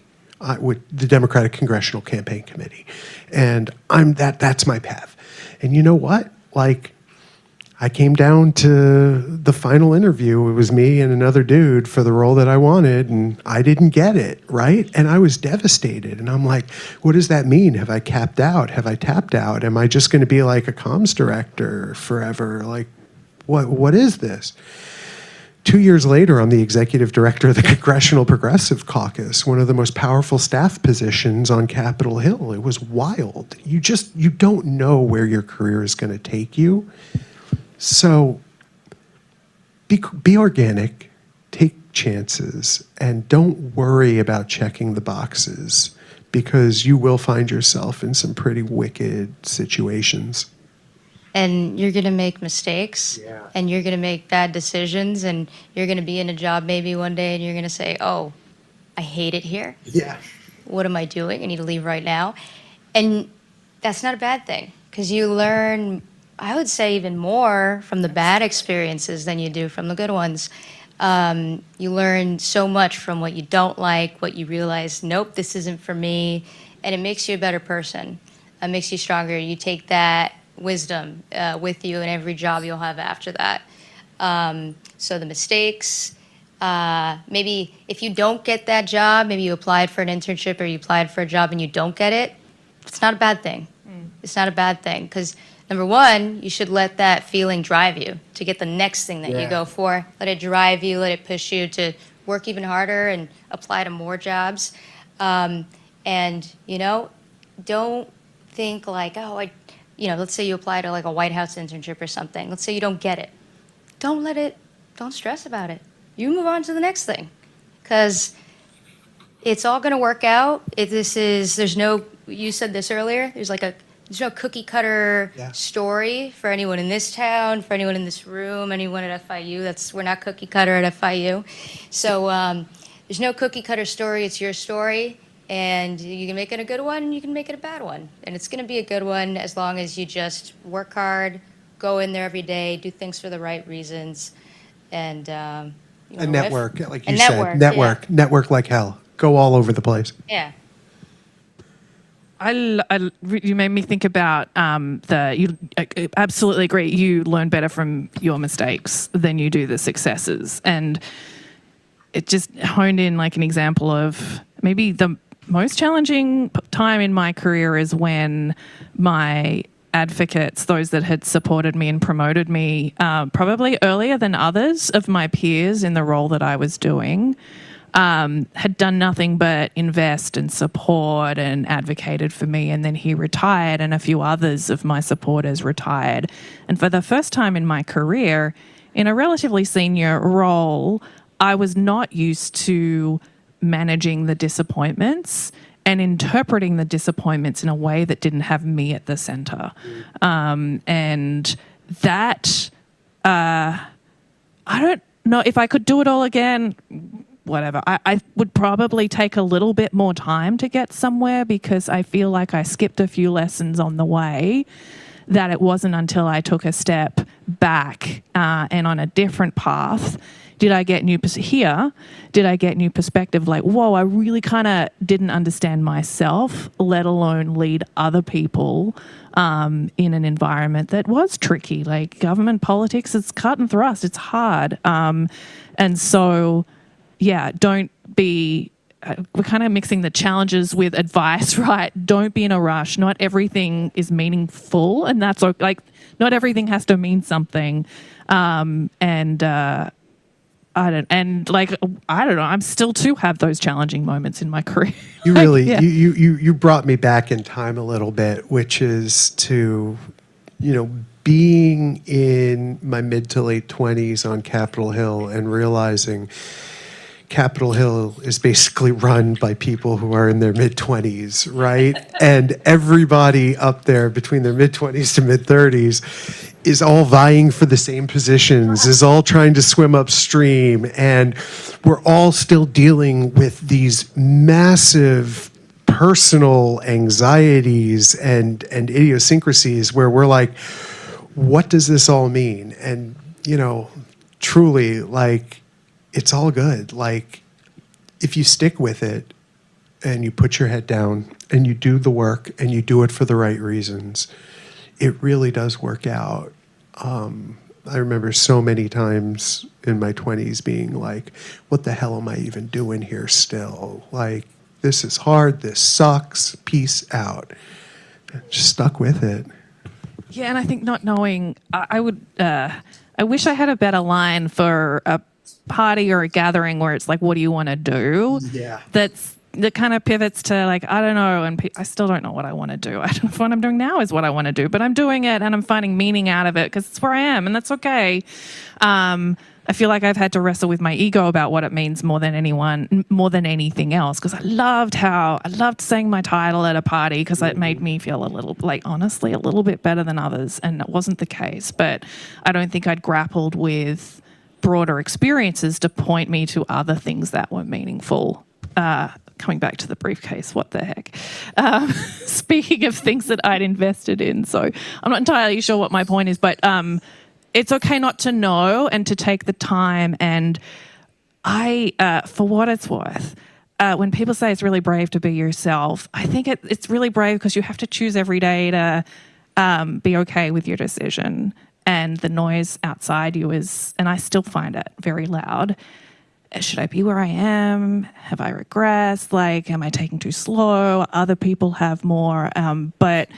with the Democratic Congressional Campaign Committee. And that's my path. And you know what? Like, I came down to the final interview. It was me and another dude for the role that I wanted, and I didn't get it, right? And I was devastated. And I'm like, what does that mean? Have I capped out? Have I tapped out? Am I just going to be like a comms director forever? Like, what is this? 2 years later, I'm the executive director of the Congressional Progressive Caucus, one of the most powerful staff positions on Capitol Hill. It was wild. You don't know where your career is going to take you. So be organic, take chances, and don't worry about checking the boxes, because you will find yourself in some pretty wicked situations. And you're going to make mistakes, and you're going to make bad decisions, and you're going to be in a job maybe one day and you're going to say, oh, I hate it here. Yeah. What am I doing? I need to leave right now. And that's not a bad thing, because you learn, I would say, even more from the bad experiences than you do from the good ones. You learn so much from what you don't like, what you realize, nope, this isn't for me, and it makes you a better person. It makes you stronger. You take that wisdom with you in every job you'll have after that. So the mistakes, maybe if you don't get that job, maybe you applied for an internship or you applied for a job and you don't get it, it's not a bad thing. It's not a bad thing, because number one, you should let that feeling drive you to get the next thing that you go for. Let it drive you, let it push you to work even harder and apply to more jobs. And, don't think like, let's say you apply to like a White House internship or something. Let's say you don't get it. Don't stress about it. You move on to the next thing, because it's all going to work out. You said this earlier, there's no cookie cutter story for anyone in this town, for anyone in this room, anyone at FIU. We're not cookie cutter at FIU. So there's no cookie cutter story. It's your story. And you can make it a good one, you can make it a bad one. And it's going to be a good one as long as you just work hard, go in there every day, do things for the right reasons, and network, like you said. Network like hell. Go all over the place. Yeah. You made me think about I absolutely agree. You learn better from your mistakes than you do the successes. And it just honed in like an example of maybe the most challenging time in my career is when my advocates, those that had supported me and promoted me probably earlier than others of my peers in the role that I was doing, had done nothing but invest and support and advocated for me. And then he retired, and a few others of my supporters retired. And for the first time in my career, in a relatively senior role, I was not used to managing the disappointments and interpreting the disappointments in a way that didn't have me at the center. And that, I don't know if I could do it all again. Whatever. I would probably take a little bit more time to get somewhere, because I feel like I skipped a few lessons on the way, that it wasn't until I took a step back and on a different path did I get new perspective, like, whoa, I really kind of didn't understand myself, let alone lead other people in an environment that was tricky. Like government politics, it's cut and thrust, it's hard. And so... yeah, don't be, we're kind of mixing the challenges with advice, right? Don't be in a rush. Not everything is meaningful, and that's like, not everything has to mean something. I don't know. I'm still to have those challenging moments in my career. You really, yeah. you brought me back in time a little bit, which is to, being in my mid to late 20s on Capitol Hill and realizing Capitol Hill is basically run by people who are in their mid-20s, right? And everybody up there between their mid-20s to mid-30s is all vying for the same positions, is all trying to swim upstream, and we're all still dealing with these massive personal anxieties and idiosyncrasies where we're like, what does this all mean? And, truly, like, it's all good. Like, if you stick with it and you put your head down and you do the work and you do it for the right reasons, it really does work out. I remember so many times in my 20s being like, what the hell am I even doing here still? Like, this is hard, this sucks, peace out. Just stuck with it. Yeah, and I think not knowing, I wish I had a better line for a party or a gathering where it's like, what do you want to do? Yeah. That kind of pivots to like, I don't know, and I still don't know what I want to do. I don't know if what I'm doing now is what I want to do, but I'm doing it and I'm finding meaning out of it because it's where I am, and that's okay. I feel like I've had to wrestle with my ego about what it means more than anything else, because I loved saying my title at a party because it made me feel a little, like, honestly, a little bit better than others, and it wasn't the case. But I don't think I'd grappled with broader experiences to point me to other things that were meaningful. Coming back to the briefcase, what the heck? Speaking of things that I'd invested in, so I'm not entirely sure what my point is, but it's okay not to know and to take the time. And for what it's worth, when people say it's really brave to be yourself, I think it's really brave because you have to choose every day to be okay with your decision. And the noise outside you and I still find it very loud. Should I be where I am? Have I regressed? Like, am I taking too slow? Other people have more. But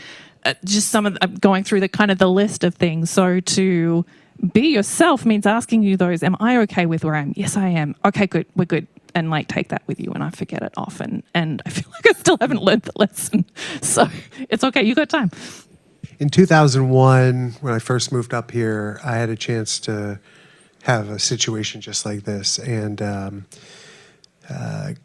just going through the kind of the list of things. So to be yourself means asking you those, am I okay with where I am? Yes, I am. Okay, good. We're good. And like take that with you, and I forget it often. And I feel like I still haven't learned the lesson. So it's okay. You got time. In 2001, when I first moved up here, I had a chance to have a situation just like this. And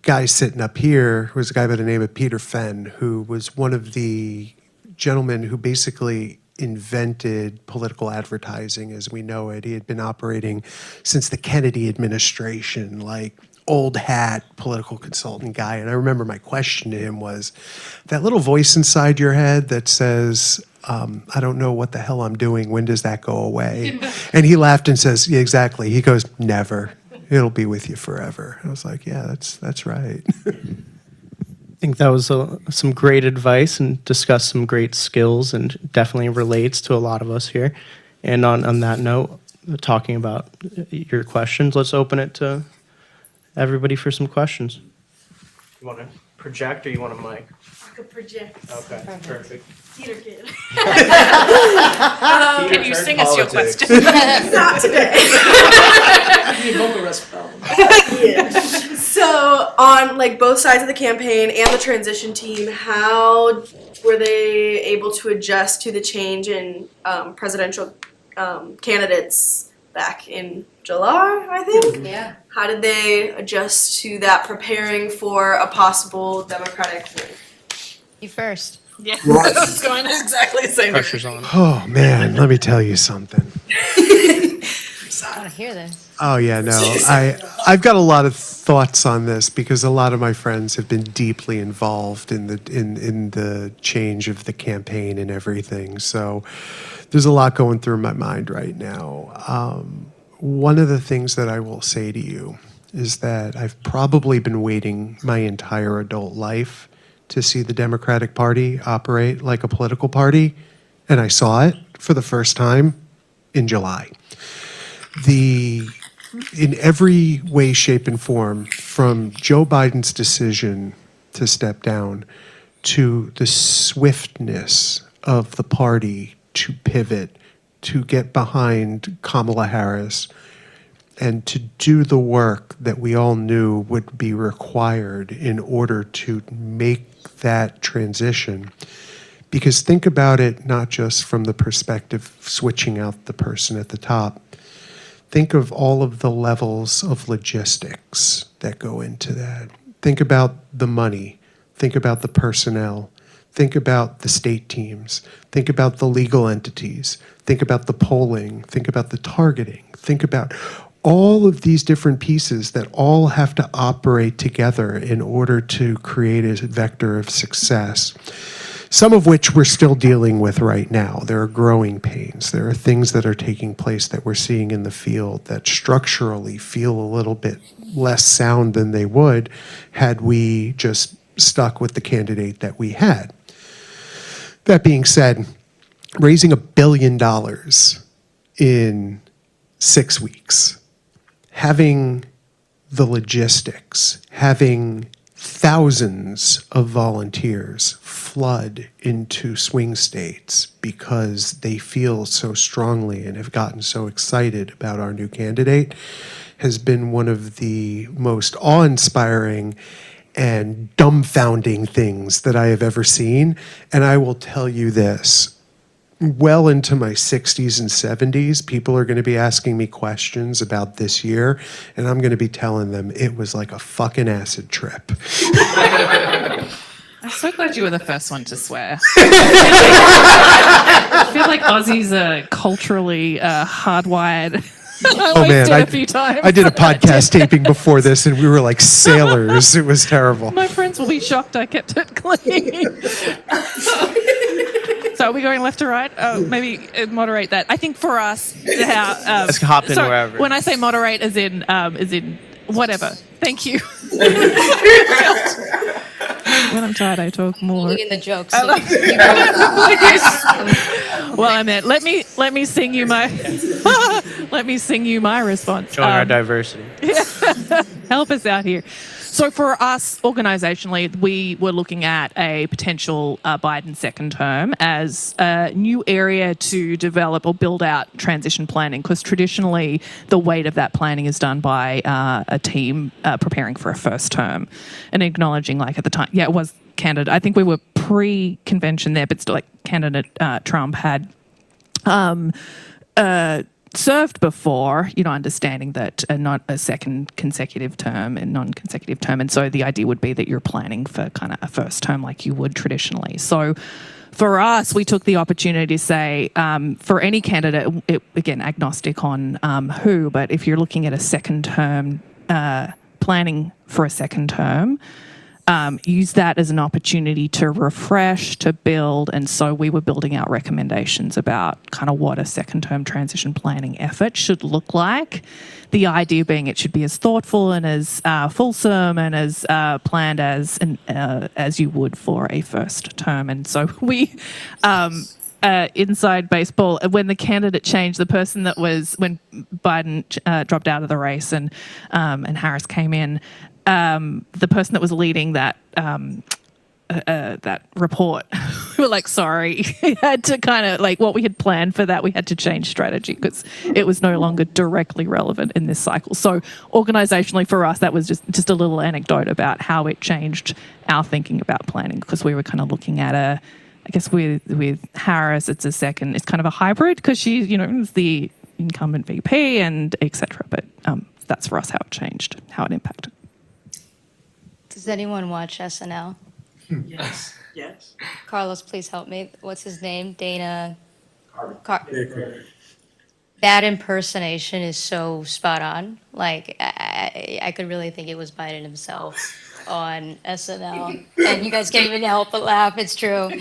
guy sitting up here was a guy by the name of Peter Fenn, who was one of the gentlemen who basically invented political advertising as we know it. He had been operating since the Kennedy administration, like old hat political consultant guy. And I remember my question to him was, that little voice inside your head that says, I don't know what the hell I'm doing, when does that go away? And he laughed and says, yeah, exactly. He goes, never. It'll be with you forever. I was like, yeah, that's right. I think that was some great advice and discussed some great skills, and definitely relates to a lot of us here. And on that note, talking about your questions, let's open it to everybody for some questions. You want to project or you want a mic? I could project. Okay, perfect. Theater kid. Can you sing us your question? Not today. You need vocal rest problem. Yeah. So like both sides of the campaign and the transition team, how were they able to adjust to the change in presidential candidates back in July, I think? Yeah. How did they adjust to that, preparing for a possible Democratic win? You first. Yeah, I was going exactly the same. Pressure's on. Oh man, let me tell you something. I want to hear this. Oh yeah, no. I've got a lot of thoughts on this because a lot of my friends have been deeply involved in the change of the campaign and everything. So there's a lot going through my mind right now. One of the things that I will say to you is that I've probably been waiting my entire adult life to see the Democratic Party operate like a political party, and I saw it for the first time in July. In every way, shape, and form, from Joe Biden's decision to step down to the swiftness of the party to pivot, to get behind Kamala Harris, and to do the work that we all knew would be required in order to make that transition. Because think about it not just from the perspective of switching out the person at the top. Think of all of the levels of logistics that go into that. Think about the money. Think about the personnel. Think about the state teams. Think about the legal entities. Think about the polling. Think about the targeting. Think about all of these different pieces that all have to operate together in order to create a vector of success. Some of which we're still dealing with right now. There are growing pains. There are things that are taking place that we're seeing in the field that structurally feel a little bit less sound than they would had we just stuck with the candidate that we had. That being said, raising $1 billion in 6 weeks, having the logistics, having thousands of volunteers flood into swing states because they feel so strongly and have gotten so excited about our new candidate has been one of the most awe-inspiring and dumbfounding things that I have ever seen. And I will tell you this, well into my 60s and 70s, people are going to be asking me questions about this year, and I'm going to be telling them it was like a fucking acid trip. I'm so glad you were the first one to swear. I feel like Aussies are culturally hardwired. Oh man, a few times. I did a podcast taping before this, and we were like sailors. It was terrible. My friends will be shocked I kept it clean. So are we going left to right? Maybe moderate that. I think for us, how Let's hop in wherever. When I say moderate, as in whatever. Thank you. When I'm tired, I talk more. In the jokes. So Well, I meant let me sing you my response. Showing our diversity. Help us out here. So for us, organisationally, we were looking at a potential Biden second term as a new area to develop or build out transition planning, because traditionally the weight of that planning is done by a team preparing for a first term and acknowledging, like at the time, it was candidate. I think we were pre-convention there, but still, like candidate Trump had served before, understanding that not a second consecutive term and non-consecutive term. And so the idea would be that you're planning for kind of a first term like you would traditionally. So for us, we took the opportunity to say, for any candidate, again, agnostic on who, but if you're looking at a second term, planning for a second term, use that as an opportunity to refresh, to build. And so we were building out recommendations about kind of what a second term transition planning effort should look like. The idea being it should be as thoughtful and as fulsome and as planned as you would for a first term. And so we, inside baseball, when the candidate changed, the person that was, when Biden dropped out of the race and Harris came in, the person that was leading that that report were like, sorry. We had to kind of, like, what we had planned for that, we had to change strategy because it was no longer directly relevant in this cycle. So organisationally for us, that was just a little anecdote about how it changed our thinking about planning, because we were kind of looking at I guess with Harris, it's kind of a hybrid because she, is the incumbent VP and et cetera. But that's for us how it changed, how it impacted. Does anyone watch SNL? Yes. Yes. Carlos, please help me. What's his name? Dana. That impersonation is so spot on. Like, I could really think it was Biden himself on SNL. And you guys can't even help but laugh. It's true.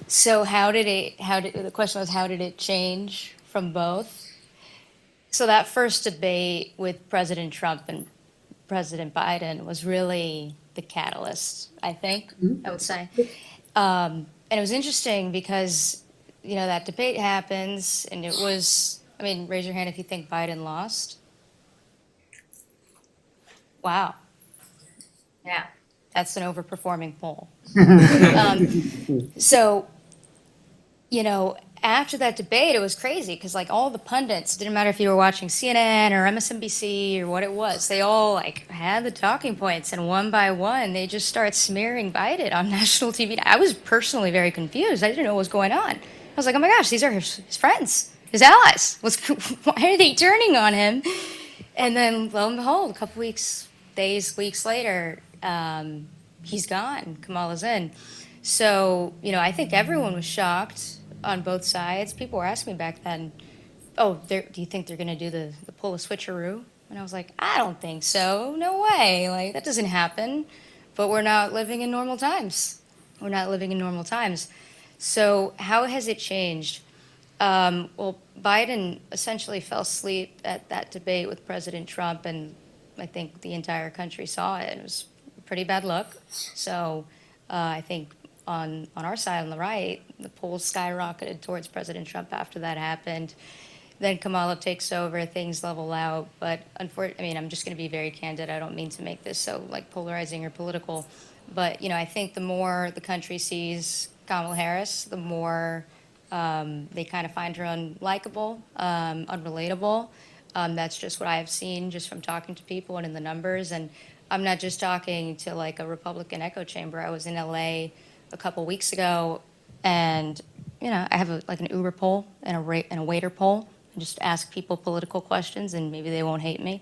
So the question was, how did it change from both? So that first debate with President Trump and President Biden was really the catalyst, I think, I would say. And it was interesting because, that debate happens, and it was, raise your hand if you think Biden lost. Wow. Yeah, that's an overperforming poll. So, after that debate, it was crazy because, like, all the pundits, it didn't matter if you were watching CNN or MSNBC or what it was, they all, like, had the talking points, and one by one, they just start smearing Biden on national TV. I was personally very confused. I didn't know what was going on. I was like, oh my gosh, these are his friends, his allies. Why are they turning on him? And then, lo and behold, a couple weeks later, he's gone. Kamala's in. So, I think everyone was shocked on both sides. People were asking me back then, do you think they're going to do the pull a switcheroo? And I was like, I don't think so. No way. Like, that doesn't happen. But we're not living in normal times. So how has it changed? Well, Biden essentially fell asleep at that debate with President Trump, and I think the entire country saw it. It was a pretty bad look. So I think on our side, on the right, the polls skyrocketed towards President Trump after that happened. Then Kamala takes over, things level out. But unfortunately, I'm just going to be very candid. I don't mean to make this so like polarizing or political. But, I think the more the country sees Kamala Harris, the more they kind of find her unlikable, unrelatable. That's just what I've seen just from talking to people and in the numbers. And I'm not just talking to like a Republican echo chamber. I was in LA a couple weeks ago, and I have an Uber poll and a waiter poll. I just ask people political questions, and maybe they won't hate me.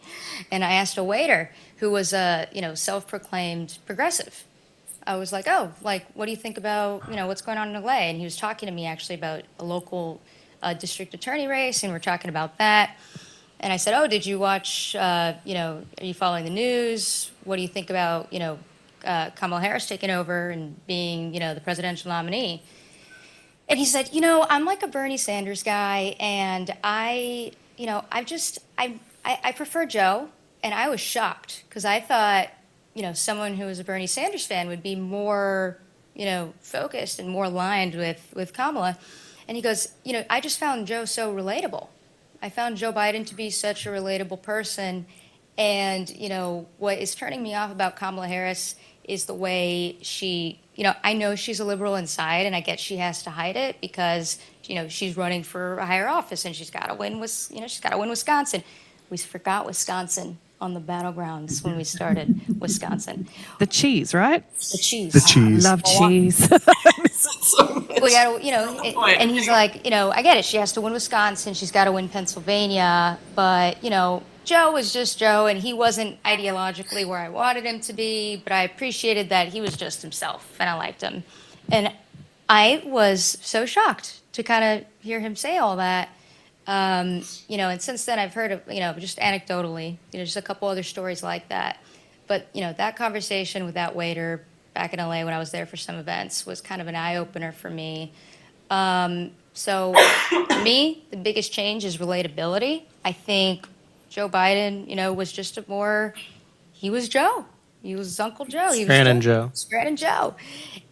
And I asked a waiter who was a self-proclaimed progressive. I was like, what do you think about what's going on in LA? And he was talking to me actually about a local district attorney race, and we're talking about that. And I said, did you watch? Are you following the news? What do you think about Kamala Harris taking over and being, the presidential nominee? And he said, I'm like a Bernie Sanders guy, and I prefer Joe. And I was shocked because I thought, someone who was a Bernie Sanders fan would be more, focused and more aligned with Kamala. And he goes, I just found Joe so relatable. I found Joe Biden to be such a relatable person. And, what is turning me off about Kamala Harris is the way she, I know she's a liberal inside, and I get she has to hide it because, she's running for a higher office, and she's got to win Wisconsin. We forgot Wisconsin on the battlegrounds when we started Wisconsin. The cheese, right? The cheese. The cheese. Love cheese. We got and he's like, I get it. She has to win Wisconsin. She's got to win Pennsylvania. But, Joe was just Joe, and he wasn't ideologically where I wanted him to be, but I appreciated that he was just himself, and I liked him. And I was so shocked to kind of hear him say all that. And since then I've heard of, just anecdotally, just a couple other stories like that. But, that conversation with that waiter back in LA when I was there for some events was kind of an eye-opener for me. So for me, the biggest change is relatability. I think Joe Biden, was just he was Joe. He was Uncle Joe. He was Scranton Joe.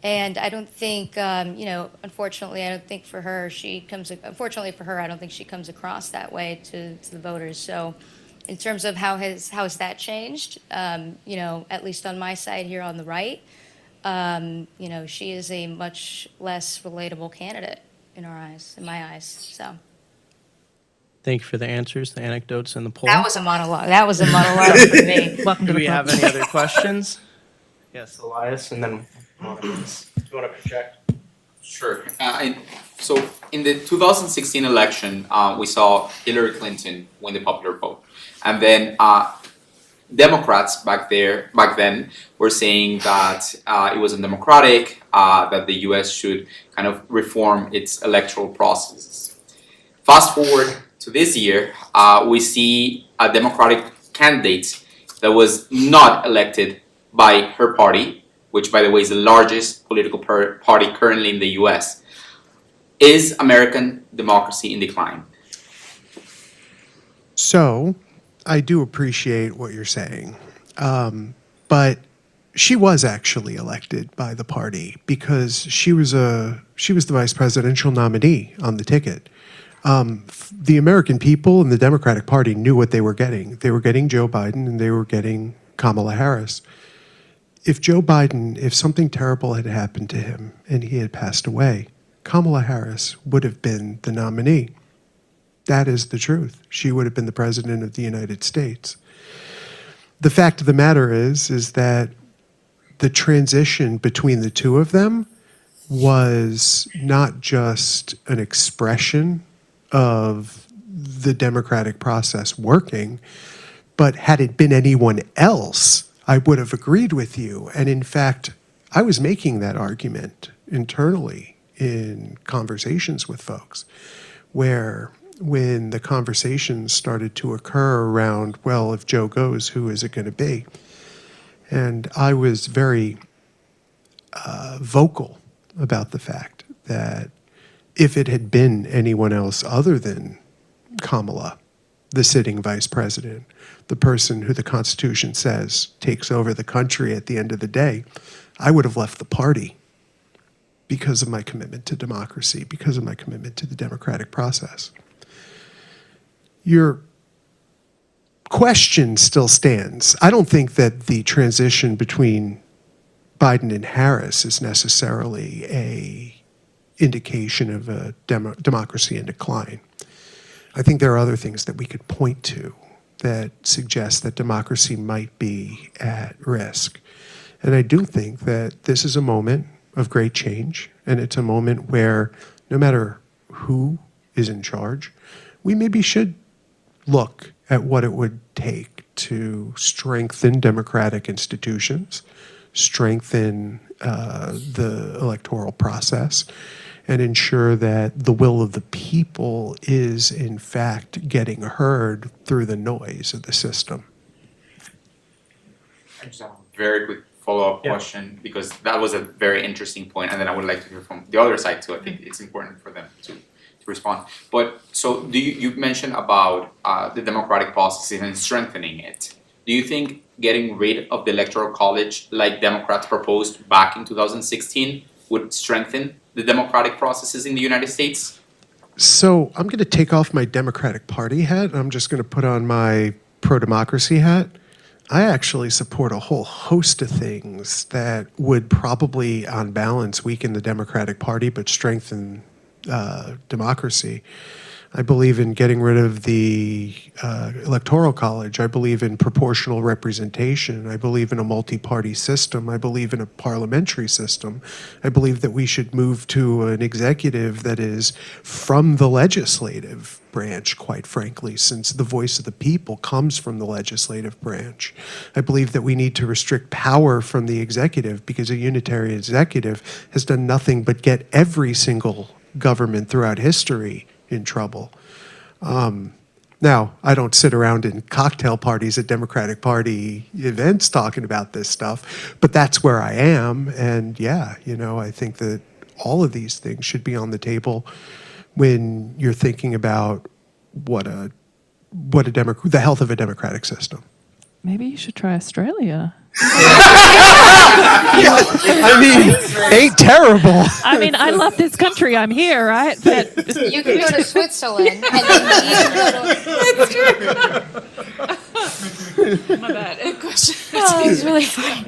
And I don't think, unfortunately, I don't think for her, unfortunately for her, I don't think she comes across that way to the voters. So in terms of how has that changed, at least on my side here on the right, she is a much less relatable candidate in my eyes. So Thank you for the answers, the anecdotes, and the poll. that was a monologue. That was a monologue for me. Welcome to Do the we club. have any other questions? Yes, Elias, and then do you want to project? Sure. So in the 2016 election, we saw Hillary Clinton win the popular vote, and then Democrats back then were saying that it was undemocratic, that the U.S. should kind of reform its electoral processes. Fast forward to this year, we see a Democratic candidate that was not elected by her party, which by the way is the largest political party currently in the US. Is American democracy in decline? So, I do appreciate what you're saying, but she was actually elected by the party because she was the vice presidential nominee on the ticket. The American people and the Democratic Party knew what they were getting. They were getting Joe Biden and they were getting Kamala Harris. If something terrible had happened to him and he had passed away, Kamala Harris would have been the nominee. That is the truth. She would have been the president of the United States. The fact of the matter is that the transition between the two of them was not just an expression of the democratic process working, but had it been anyone else, I would have agreed with you. And in fact, I was making that argument internally in conversations with folks, where when the conversations started to occur around, well, if Joe goes, who is it going to be? And I was very vocal about the fact that if it had been anyone else other than Kamala, the sitting vice president, the person who the Constitution says takes over the country at the end of the day, I would have left the party because of my commitment to democracy, because of my commitment to the democratic process. Your question still stands. I don't think that the transition between Biden and Harris is necessarily a indication of a democracy in decline. I think there are other things that we could point to that suggest that democracy might be at risk. And I do think that this is a moment of great change, and it's a moment where no matter who is in charge, we maybe should look at what it would take to strengthen democratic institutions, strengthen the electoral process, and ensure that the will of the people is in fact getting heard through the noise of the system. I just have a very quick follow-up question, because that was a very interesting point, and then I would like to hear from the other side too. I think it's important for them to respond. But so you mentioned about the democratic process and strengthening it. Do you think getting rid of the electoral college, like Democrats proposed back in 2016, would strengthen the democratic processes in the United States? So I'm going to take off my Democratic Party hat. I'm just going to put on my pro-democracy hat. I actually support a whole host of things that would probably, on balance, weaken the Democratic Party but strengthen democracy. I believe in getting rid of the electoral college. I believe in proportional representation. I believe in a multi-party system. I believe in a parliamentary system. I believe that we should move to an executive that is from the legislative branch, quite frankly, since the voice of the people comes from the legislative branch. I believe that we need to restrict power from the executive, because a unitary executive has done nothing but get every single government throughout history in trouble. Now, I don't sit around in cocktail parties at Democratic Party events talking about this stuff, but that's where I am. And yeah, I think that all of these things should be on the table when you're thinking about the health of a democratic system. Maybe you should try Australia. I mean, ain't terrible. I mean, I love this country. I'm here, right? But You can go to Switzerland, and then you can go to. my bad. Question. Oh, it's really funny.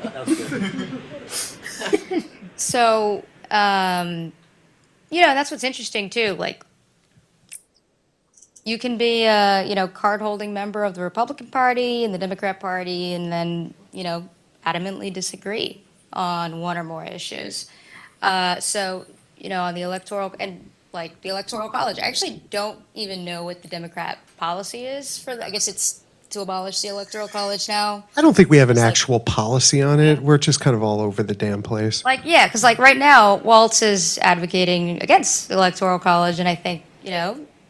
So, that's what's interesting too. Like, you can be a, card-holding member of the Republican Party and the Democrat Party, and then, adamantly disagree on one or more issues. So, on the electoral and like the electoral college, I actually don't even know what the Democrat policy is for. I guess it's to abolish the electoral college now. I don't think we have an It's like- actual policy on it. We're just kind of all over the damn place. Like, yeah, because like right now, Waltz is advocating against the electoral college, and I think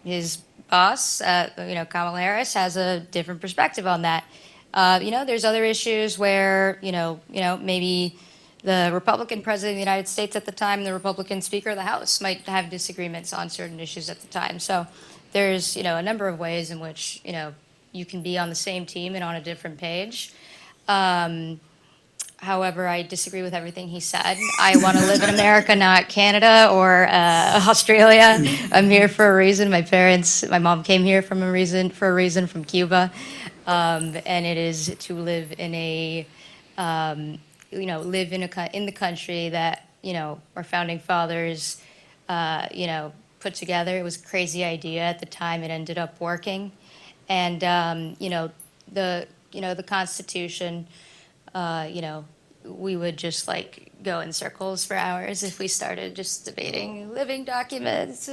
his boss, Kamala Harris, has a different perspective on that. There's other issues where maybe the Republican president of the United States at the time and the Republican Speaker of the House might have disagreements on certain issues at the time. So there's a number of ways in which you can be on the same team and on a different page. However, I disagree with everything he said. I want to live in America, not Canada or Australia. I'm here for a reason. My mom came here for a reason from Cuba, and it is to live in a, in the country that our founding fathers, put together. It was a crazy idea at the time. It ended up working, and the Constitution. We would just like go in circles for hours if we started just debating living documents.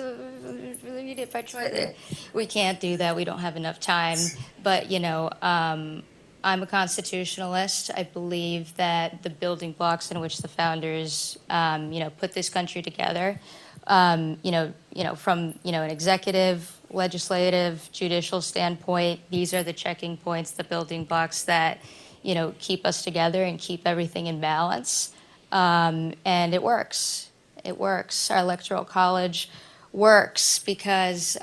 We can't do that. We don't have enough time. But, I'm a constitutionalist. I believe that the building blocks in which the founders, put this country together, from, an executive, legislative, judicial standpoint, these are the checking points, the building blocks that keep us together and keep everything in balance. And it works. It works. Our electoral college works because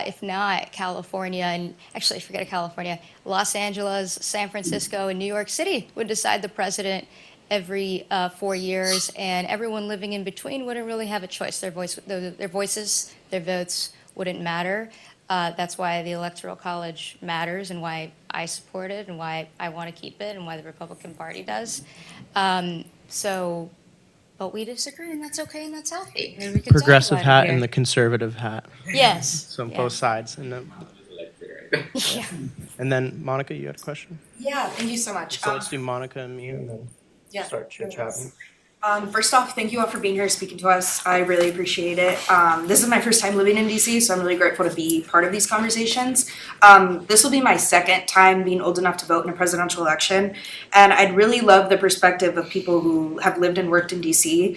if not, California, and actually forget California, Los Angeles, San Francisco, and New York City would decide the president every 4 years, and everyone living in between wouldn't really have a choice. Their voices, their votes wouldn't matter. That's why the Electoral College matters and why I support it and why I want to keep it and why the Republican Party does. But we disagree, and that's okay, and that's healthy. And we can talk Progressive about it hat here. and the conservative hat. Yes. So yeah. both sides. And then, Yeah. and then Monica, you had a question? Yeah, thank you so much. So let's do Monica and me and then start chit-chatting. First off, thank you all for being here speaking to us. I really appreciate it. This is my first time living in DC, so I'm really grateful to be part of these conversations. This will be my second time being old enough to vote in a presidential election, and I'd really love the perspective of people who have lived and worked in DC.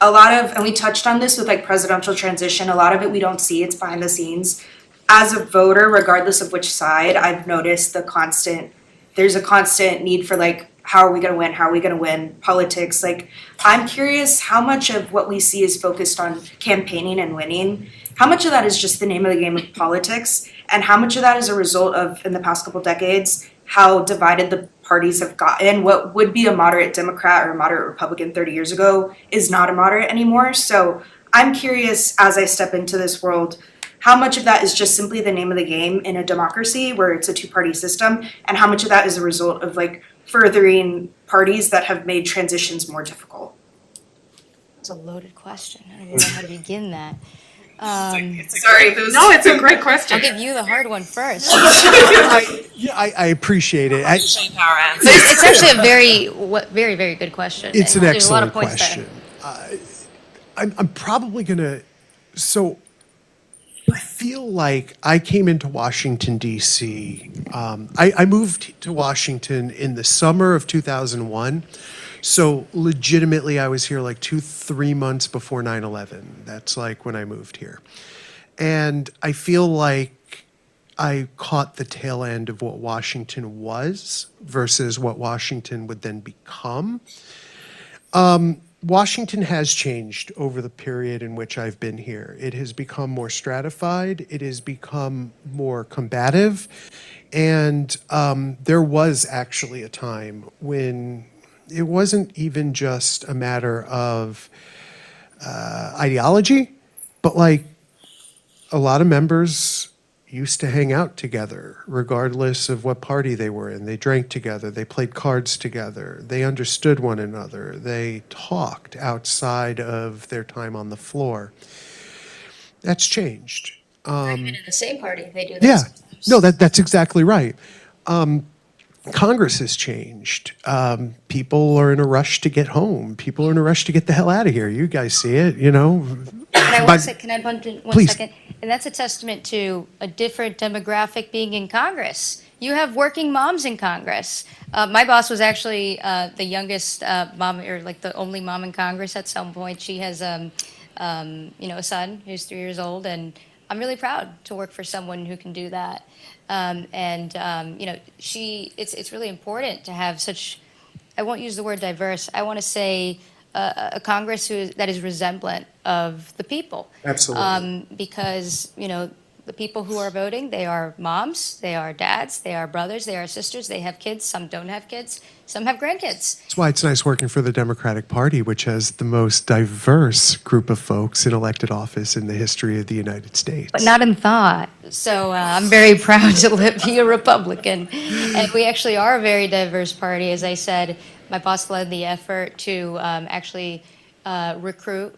And we touched on this with like presidential transition, a lot of it we don't see, it's behind the scenes. As a voter, regardless of which side, I've noticed there's a constant need for like, how are we going to win? How are we going to win? Politics. Like, I'm curious how much of what we see is focused on campaigning and winning. How much of that is just the name of the game of politics? And how much of that is a result of, in the past couple decades, how divided the parties have gotten? What would be a moderate Democrat or a moderate Republican 30 years ago is not a moderate anymore. So I'm curious, as I step into this world, how much of that is just simply the name of the game in a democracy where it's a two-party system, and how much of that is a result of like furthering parties that have made transitions more difficult? That's a loaded question. I don't even know how to begin that. Sorry if it was. No, it's a great question. I'll give you the hard one first. I appreciate it. It's actually a very, very good question. It's and an there's a lot of excellent points there. question. I'm probably gonna. So I feel like I came into Washington D.C. I moved to Washington in the summer of 2001. So legitimately, I was here like 3 months before 9/11. That's like when I moved here, and I feel like I caught the tail end of what Washington was versus what Washington would then become. Washington has changed over the period in which I've been here. It has become more stratified. It has become more combative. And there was actually a time when it wasn't even just a matter of ideology, but like a lot of members used to hang out together, regardless of what party they were in. They drank together, they played cards together, they understood one another, they talked outside of their time on the floor. That's changed. Even in the same party, they do that Yeah, sometimes. no, that's exactly right. Congress has changed. People are in a rush to get home. People are in a rush to get the hell out of here. You guys see it, you know. Can I one Please. second? And that's a testament to a different demographic being in Congress. You have working moms in Congress. My boss was actually the youngest mom, or like the only mom in Congress at some point. She has, a son who's 3 years old, and I'm really proud to work for someone who can do that. It's really important to have such. I won't use the word diverse. I want to say a Congress that is resemblant of the people. Absolutely. Because the people who are voting, they are moms, they are dads, they are brothers, they are sisters, they have kids. Some don't have kids. Some have grandkids. That's why it's nice working for the Democratic Party, which has the most diverse group of folks in elected office in the history of the United States. But not in thought. So I'm very proud to be a Republican. And we actually are a very diverse party. As I said, my boss led the effort to actually recruit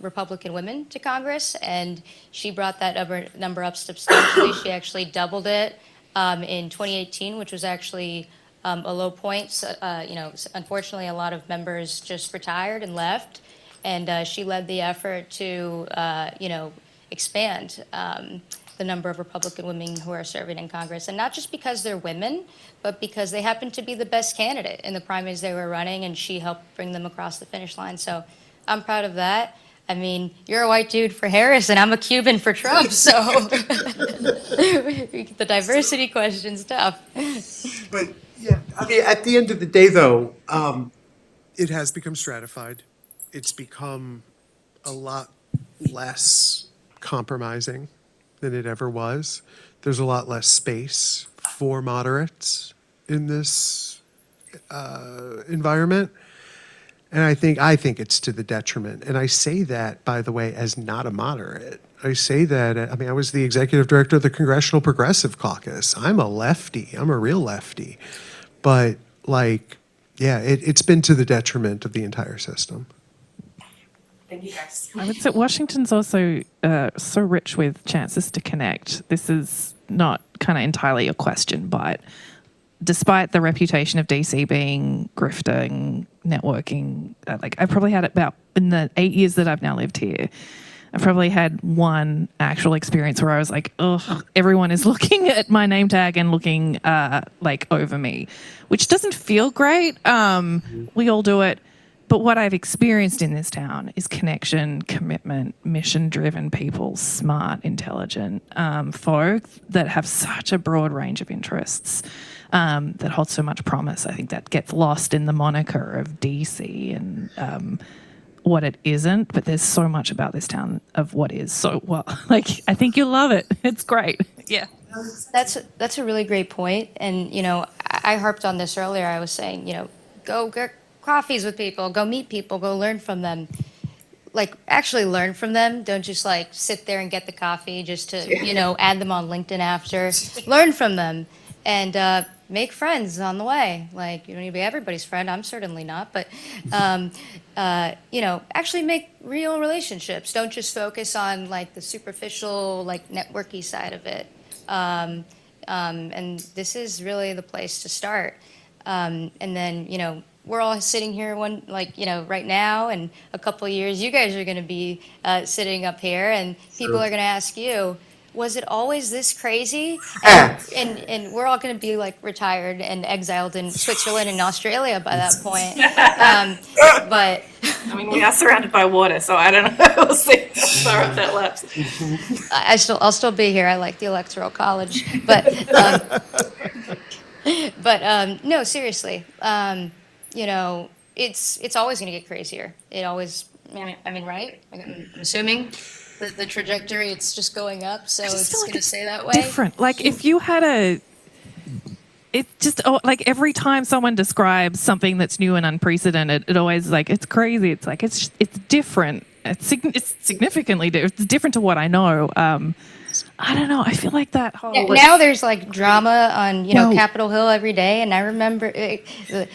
Republican women to Congress, and she brought that number up substantially. She actually doubled it in 2018, which was actually a low point. So, unfortunately, a lot of members just retired and left, and she led the effort to, expand the number of Republican women who are serving in Congress. And not just because they're women, but because they happen to be the best candidate in the primaries they were running, and she helped bring them across the finish line. So I'm proud of that. I mean, you're a white dude for Harris, and I'm a Cuban for Trump, so the diversity question's tough. But yeah, I mean, at the end of the day, though, it has become stratified. It's become a lot less compromising than it ever was. There's a lot less space for moderates in this environment. And I think it's to the detriment. And I say that, by the way, as not a moderate. I say that, I was the executive director of the Congressional Progressive Caucus. I'm a lefty. I'm a real lefty. But, it's been to the detriment of the entire system. Thank you, guys. I would say Washington's also so rich with chances to connect. This is not kind of entirely a question, but despite the reputation of DC being grifting, networking, I've probably had about, in the 8 years that I've now lived here, I've probably had one actual experience where I was like, ugh, everyone is looking at my name tag and looking over me, which doesn't feel great. We all do it. But what I've experienced in this town is connection, commitment, mission-driven people, smart, intelligent folk that have such a broad range of interests that hold so much promise. I think that gets lost in the moniker of DC and what it isn't. But there's so much about this town of what is. So, I think you'll love it. It's great. Yeah. That's a really great point. And, I harped on this earlier. I was saying, go get coffees with people, go meet people, go learn from them. Actually learn from them. Don't just sit there and get the coffee just to, add them on LinkedIn after. Learn from them and make friends on the way. You don't need to be everybody's friend. I'm certainly not, but, actually make real relationships. Don't just focus on the superficial, networky side of it. And this is really the place to start. And then, we're all sitting here right now, and a couple of years, you guys are going to be sitting up here, and people are going to ask you, was it always this crazy? And we're all going to be retired and exiled in Switzerland and Australia by that point. But we are surrounded by water, so I don't know. We'll see how far up that laps. I'll still be here. I like the Electoral College, but no, seriously. It's always going to get crazier. It always, right? I'm assuming the trajectory, it's just going up, so it's going to stay that way. Different. If you had every time someone describes something that's new and unprecedented, it always it's crazy. It's it's different. It's significantly different. It's different to what I know. I don't know. I feel like that whole Now there's like drama on Well- Capitol Hill every day, and I remember In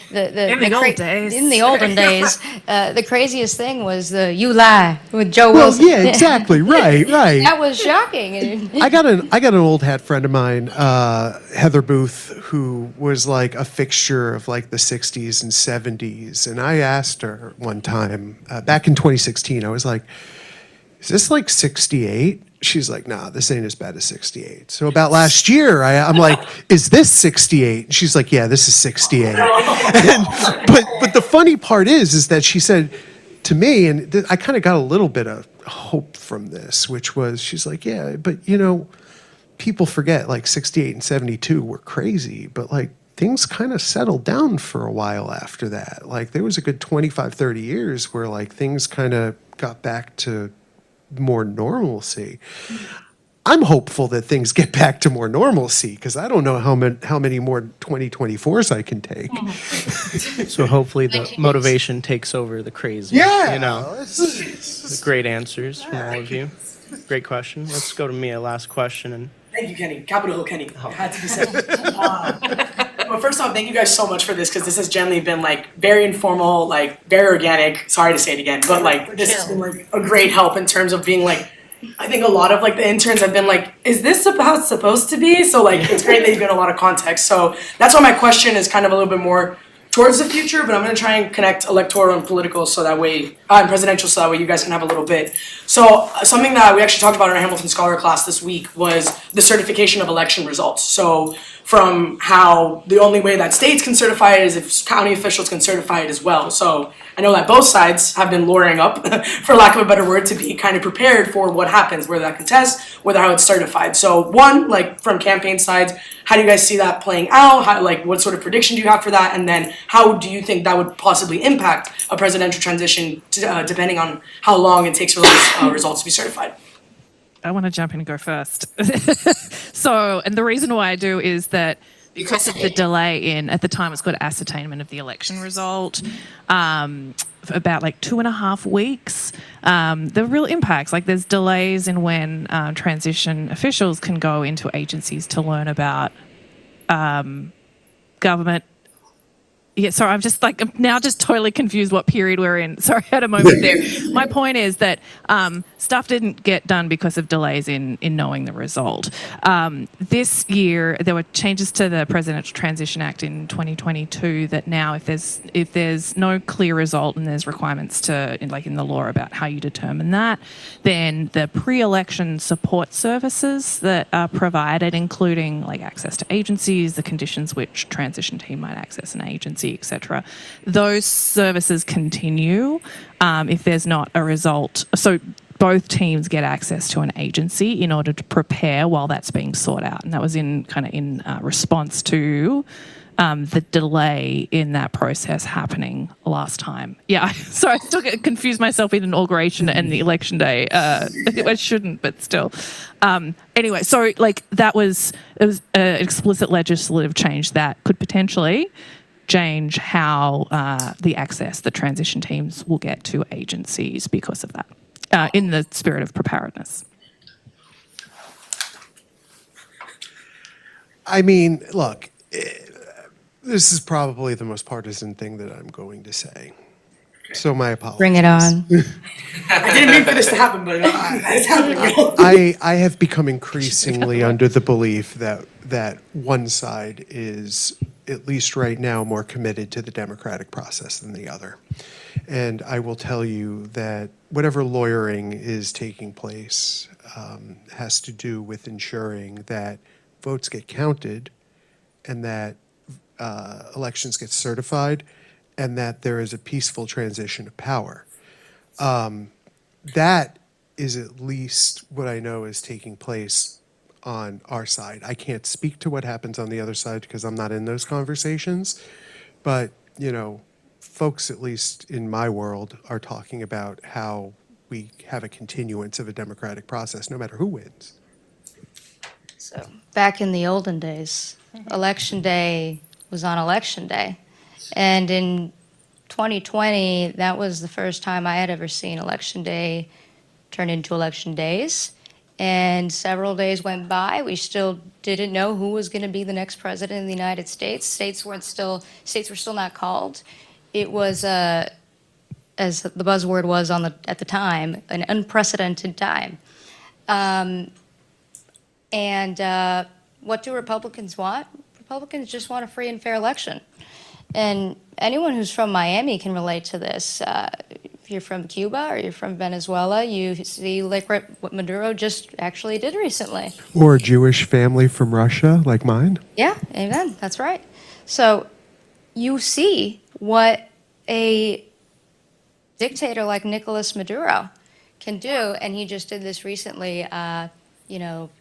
the old days. In the olden days, the craziest thing was the "You Lie" with Joe Well, Wilson. yeah, exactly. Right. That was shocking. I got an old hat friend of mine, Heather Booth, who was like a fixture of like the 60s and 70s. And I asked her one time, back in 2016, I was like, is this like 68? She's like, nah, this ain't as bad as 68. So about last year, I'm like, is this 68? And she's like, yeah, this is 68. But the funny part is that she said to me, and I kind of got a little bit of hope from this, which was, she's like, yeah, but people forget like 68 and 72 were crazy, but like things kind of settled down for a while after that. Like there was a good 25, 30 years where like things kind of got back to more normalcy. I'm hopeful that things get back to more normalcy because I don't know how many more 2024s I can take. So hopefully the motivation takes over the crazy. Great answers from all of you. Great question. Let's go to Mia. Last question. And Thank you, Kenny. Capitol Hill Kenny. Had to be said. Well, first off, thank you guys so much for this because this has generally been like very informal, like very organic. Sorry to say it again, but like this has been like a great help in terms of being like, I think a lot of like the interns have been like, is this how it's supposed to be? So like it's great that you've got a lot of context. So that's why my question is kind of a little bit more towards the future, but I'm going to try and connect electoral and political so that way, and presidential so that way you guys can have a little bit. So something that we actually talked about in our Hamilton Scholar class this week was the certification of election results. So from how the only way that states can certify it is if county officials can certify it as well. So I know that both sides have been lawyering up, for lack of a better word, to be kind of prepared for what happens, whether that contests, whether how it's certified. So one, like from campaign sides, how do you guys see that playing out? How, like, what sort of prediction do you have for that? And then how do you think that would possibly impact a presidential transition, depending on how long it takes for those results to be certified? I want to jump in and go first. So, and the reason why I do is that because of the delay in, at the time it's called ascertainment of the election result, about like 2.5 weeks, the real impacts, like there's delays in when transition officials can go into agencies to learn about government. Yeah, sorry, I'm now just totally confused what period we're in. Sorry, I had a moment there. My point is that stuff didn't get done because of delays in knowing the result. This year, there were changes to the Presidential Transition Act in 2022 that now if there's no clear result and there's requirements to, like in the law about how you determine that, then the pre-election support services that are provided, including like access to agencies, the conditions which transition team might access an agency, etc. Those services continue if there's not a result. So both teams get access to an agency in order to prepare while that's being sought out, and that was in response to the delay in that process happening last time. Yeah, so I still get confused myself in inauguration and the election day. I shouldn't, but still. Anyway, so like it was an explicit legislative change that could potentially change how the transition teams will get to agencies because of that, in the spirit of preparedness. I mean, look, this is probably the most partisan thing that I'm going to say. So my apologies. Bring it on. I didn't mean for this to happen, but it's happening. I have become increasingly under the belief that one side is, at least right now, more committed to the democratic process than the other. And I will tell you that whatever lawyering is taking place has to do with ensuring that votes get counted and that elections get certified and that there is a peaceful transition of power. That is at least what I know is taking place on our side. I can't speak to what happens on the other side because I'm not in those conversations, but folks, at least in my world, are talking about how we have a continuance of a democratic process no matter who wins. So back in the olden days, election day was on election day. And in 2020, that was the first time I had ever seen election day turn into election days. And several days went by. We still didn't know who was going to be the next president of the United States. States were still not called. It was, as the buzzword was at the time, an unprecedented time. What do Republicans want? Republicans just want a free and fair election. And anyone who's from Miami can relate to this. If you're from Cuba or you're from Venezuela, you see like what Maduro just actually did recently. Or a Jewish family from Russia, like mine. Yeah, amen. That's right. So you see what a dictator like Nicolas Maduro can do, and he just did this recently.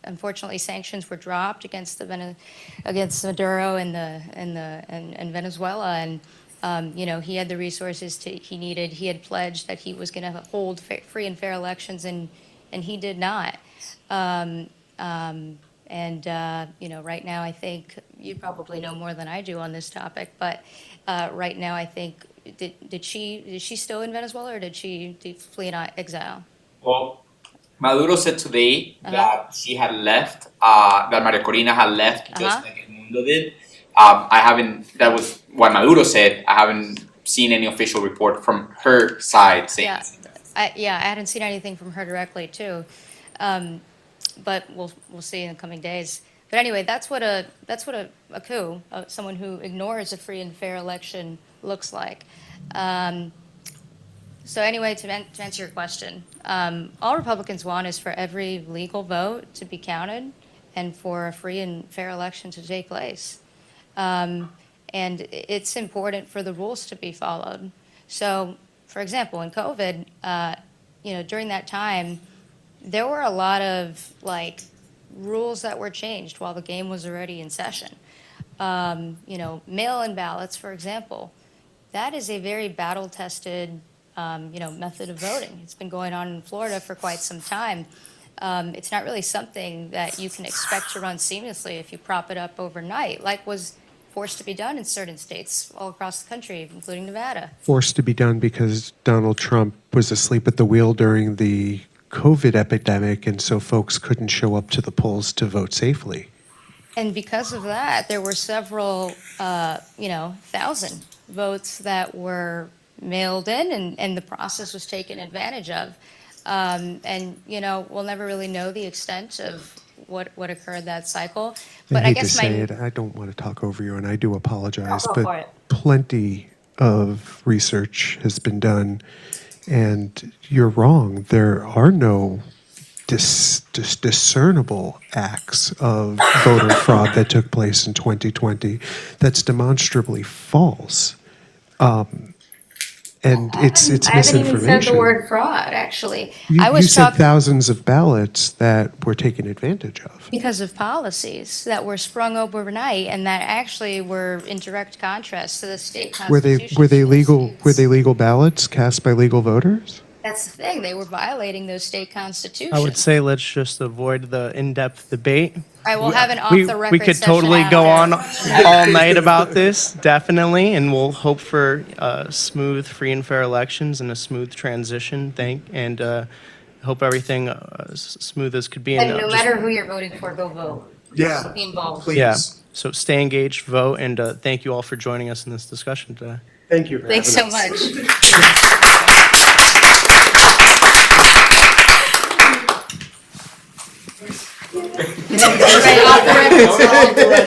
Unfortunately, sanctions were dropped against against Maduro and Venezuela, and he had the resources he needed. He had pledged that he was going to hold free and fair elections, and he did not. Right now, I think you probably know more than I do on this topic, but right now, I think is she still in Venezuela, or did she flee in exile? Well, Maduro said today that she had left, that Maria Corina had left just like El Mundo did. That was what Maduro said. I haven't seen any official report from her side saying this. I hadn't seen anything from her directly too, but we'll see in the coming days. But anyway, that's what a coup, someone who ignores a free and fair election, looks like. So anyway, to answer your question, all Republicans want is for every legal vote to be counted and for a free and fair election to take place. And it's important for the rules to be followed. So, for example, in COVID, during that time, there were a lot of rules that were changed while the game was already in session. Mail-in ballots, for example, that is a very battle-tested method of voting. It's been going on in Florida for quite some time. It's not really something that you can expect to run seamlessly if you prop it up overnight, like was forced to be done in certain states all across the country, including Nevada. Forced to be done because Donald Trump was asleep at the wheel during the COVID epidemic, and so folks couldn't show up to the polls to vote safely. And because of that, there were several, 1,000 votes that were mailed in, and the process was taken advantage of. We'll never really know the extent of what occurred that cycle. But I hate to say it, I don't want to talk over you, and I do apologize, Go for but it. plenty of research has been done, and you're wrong. There are no discernible acts of voter fraud that took place in 2020. That's demonstrably false. And it's misinformation. I haven't even said the word fraud, actually. You said thousands of ballots that were taken advantage of. Because of policies that were sprung overnight and that actually were in direct contrast to the state constitution. Were they legal ballots cast by legal voters? That's the thing. They were violating those state constitutions. I would say let's just avoid the in-depth debate. I will have an off-the-record We could session totally go after. on all night about this, definitely, and we'll hope for smooth, free and fair elections and a smooth transition. And hope everything as smooth as could be. And no matter who you're voting for, go vote. Yeah. Be involved. Please. Yeah. So stay engaged, vote, and thank you all for joining us in this discussion today. Thank you. Thanks so much. Everybody off the record.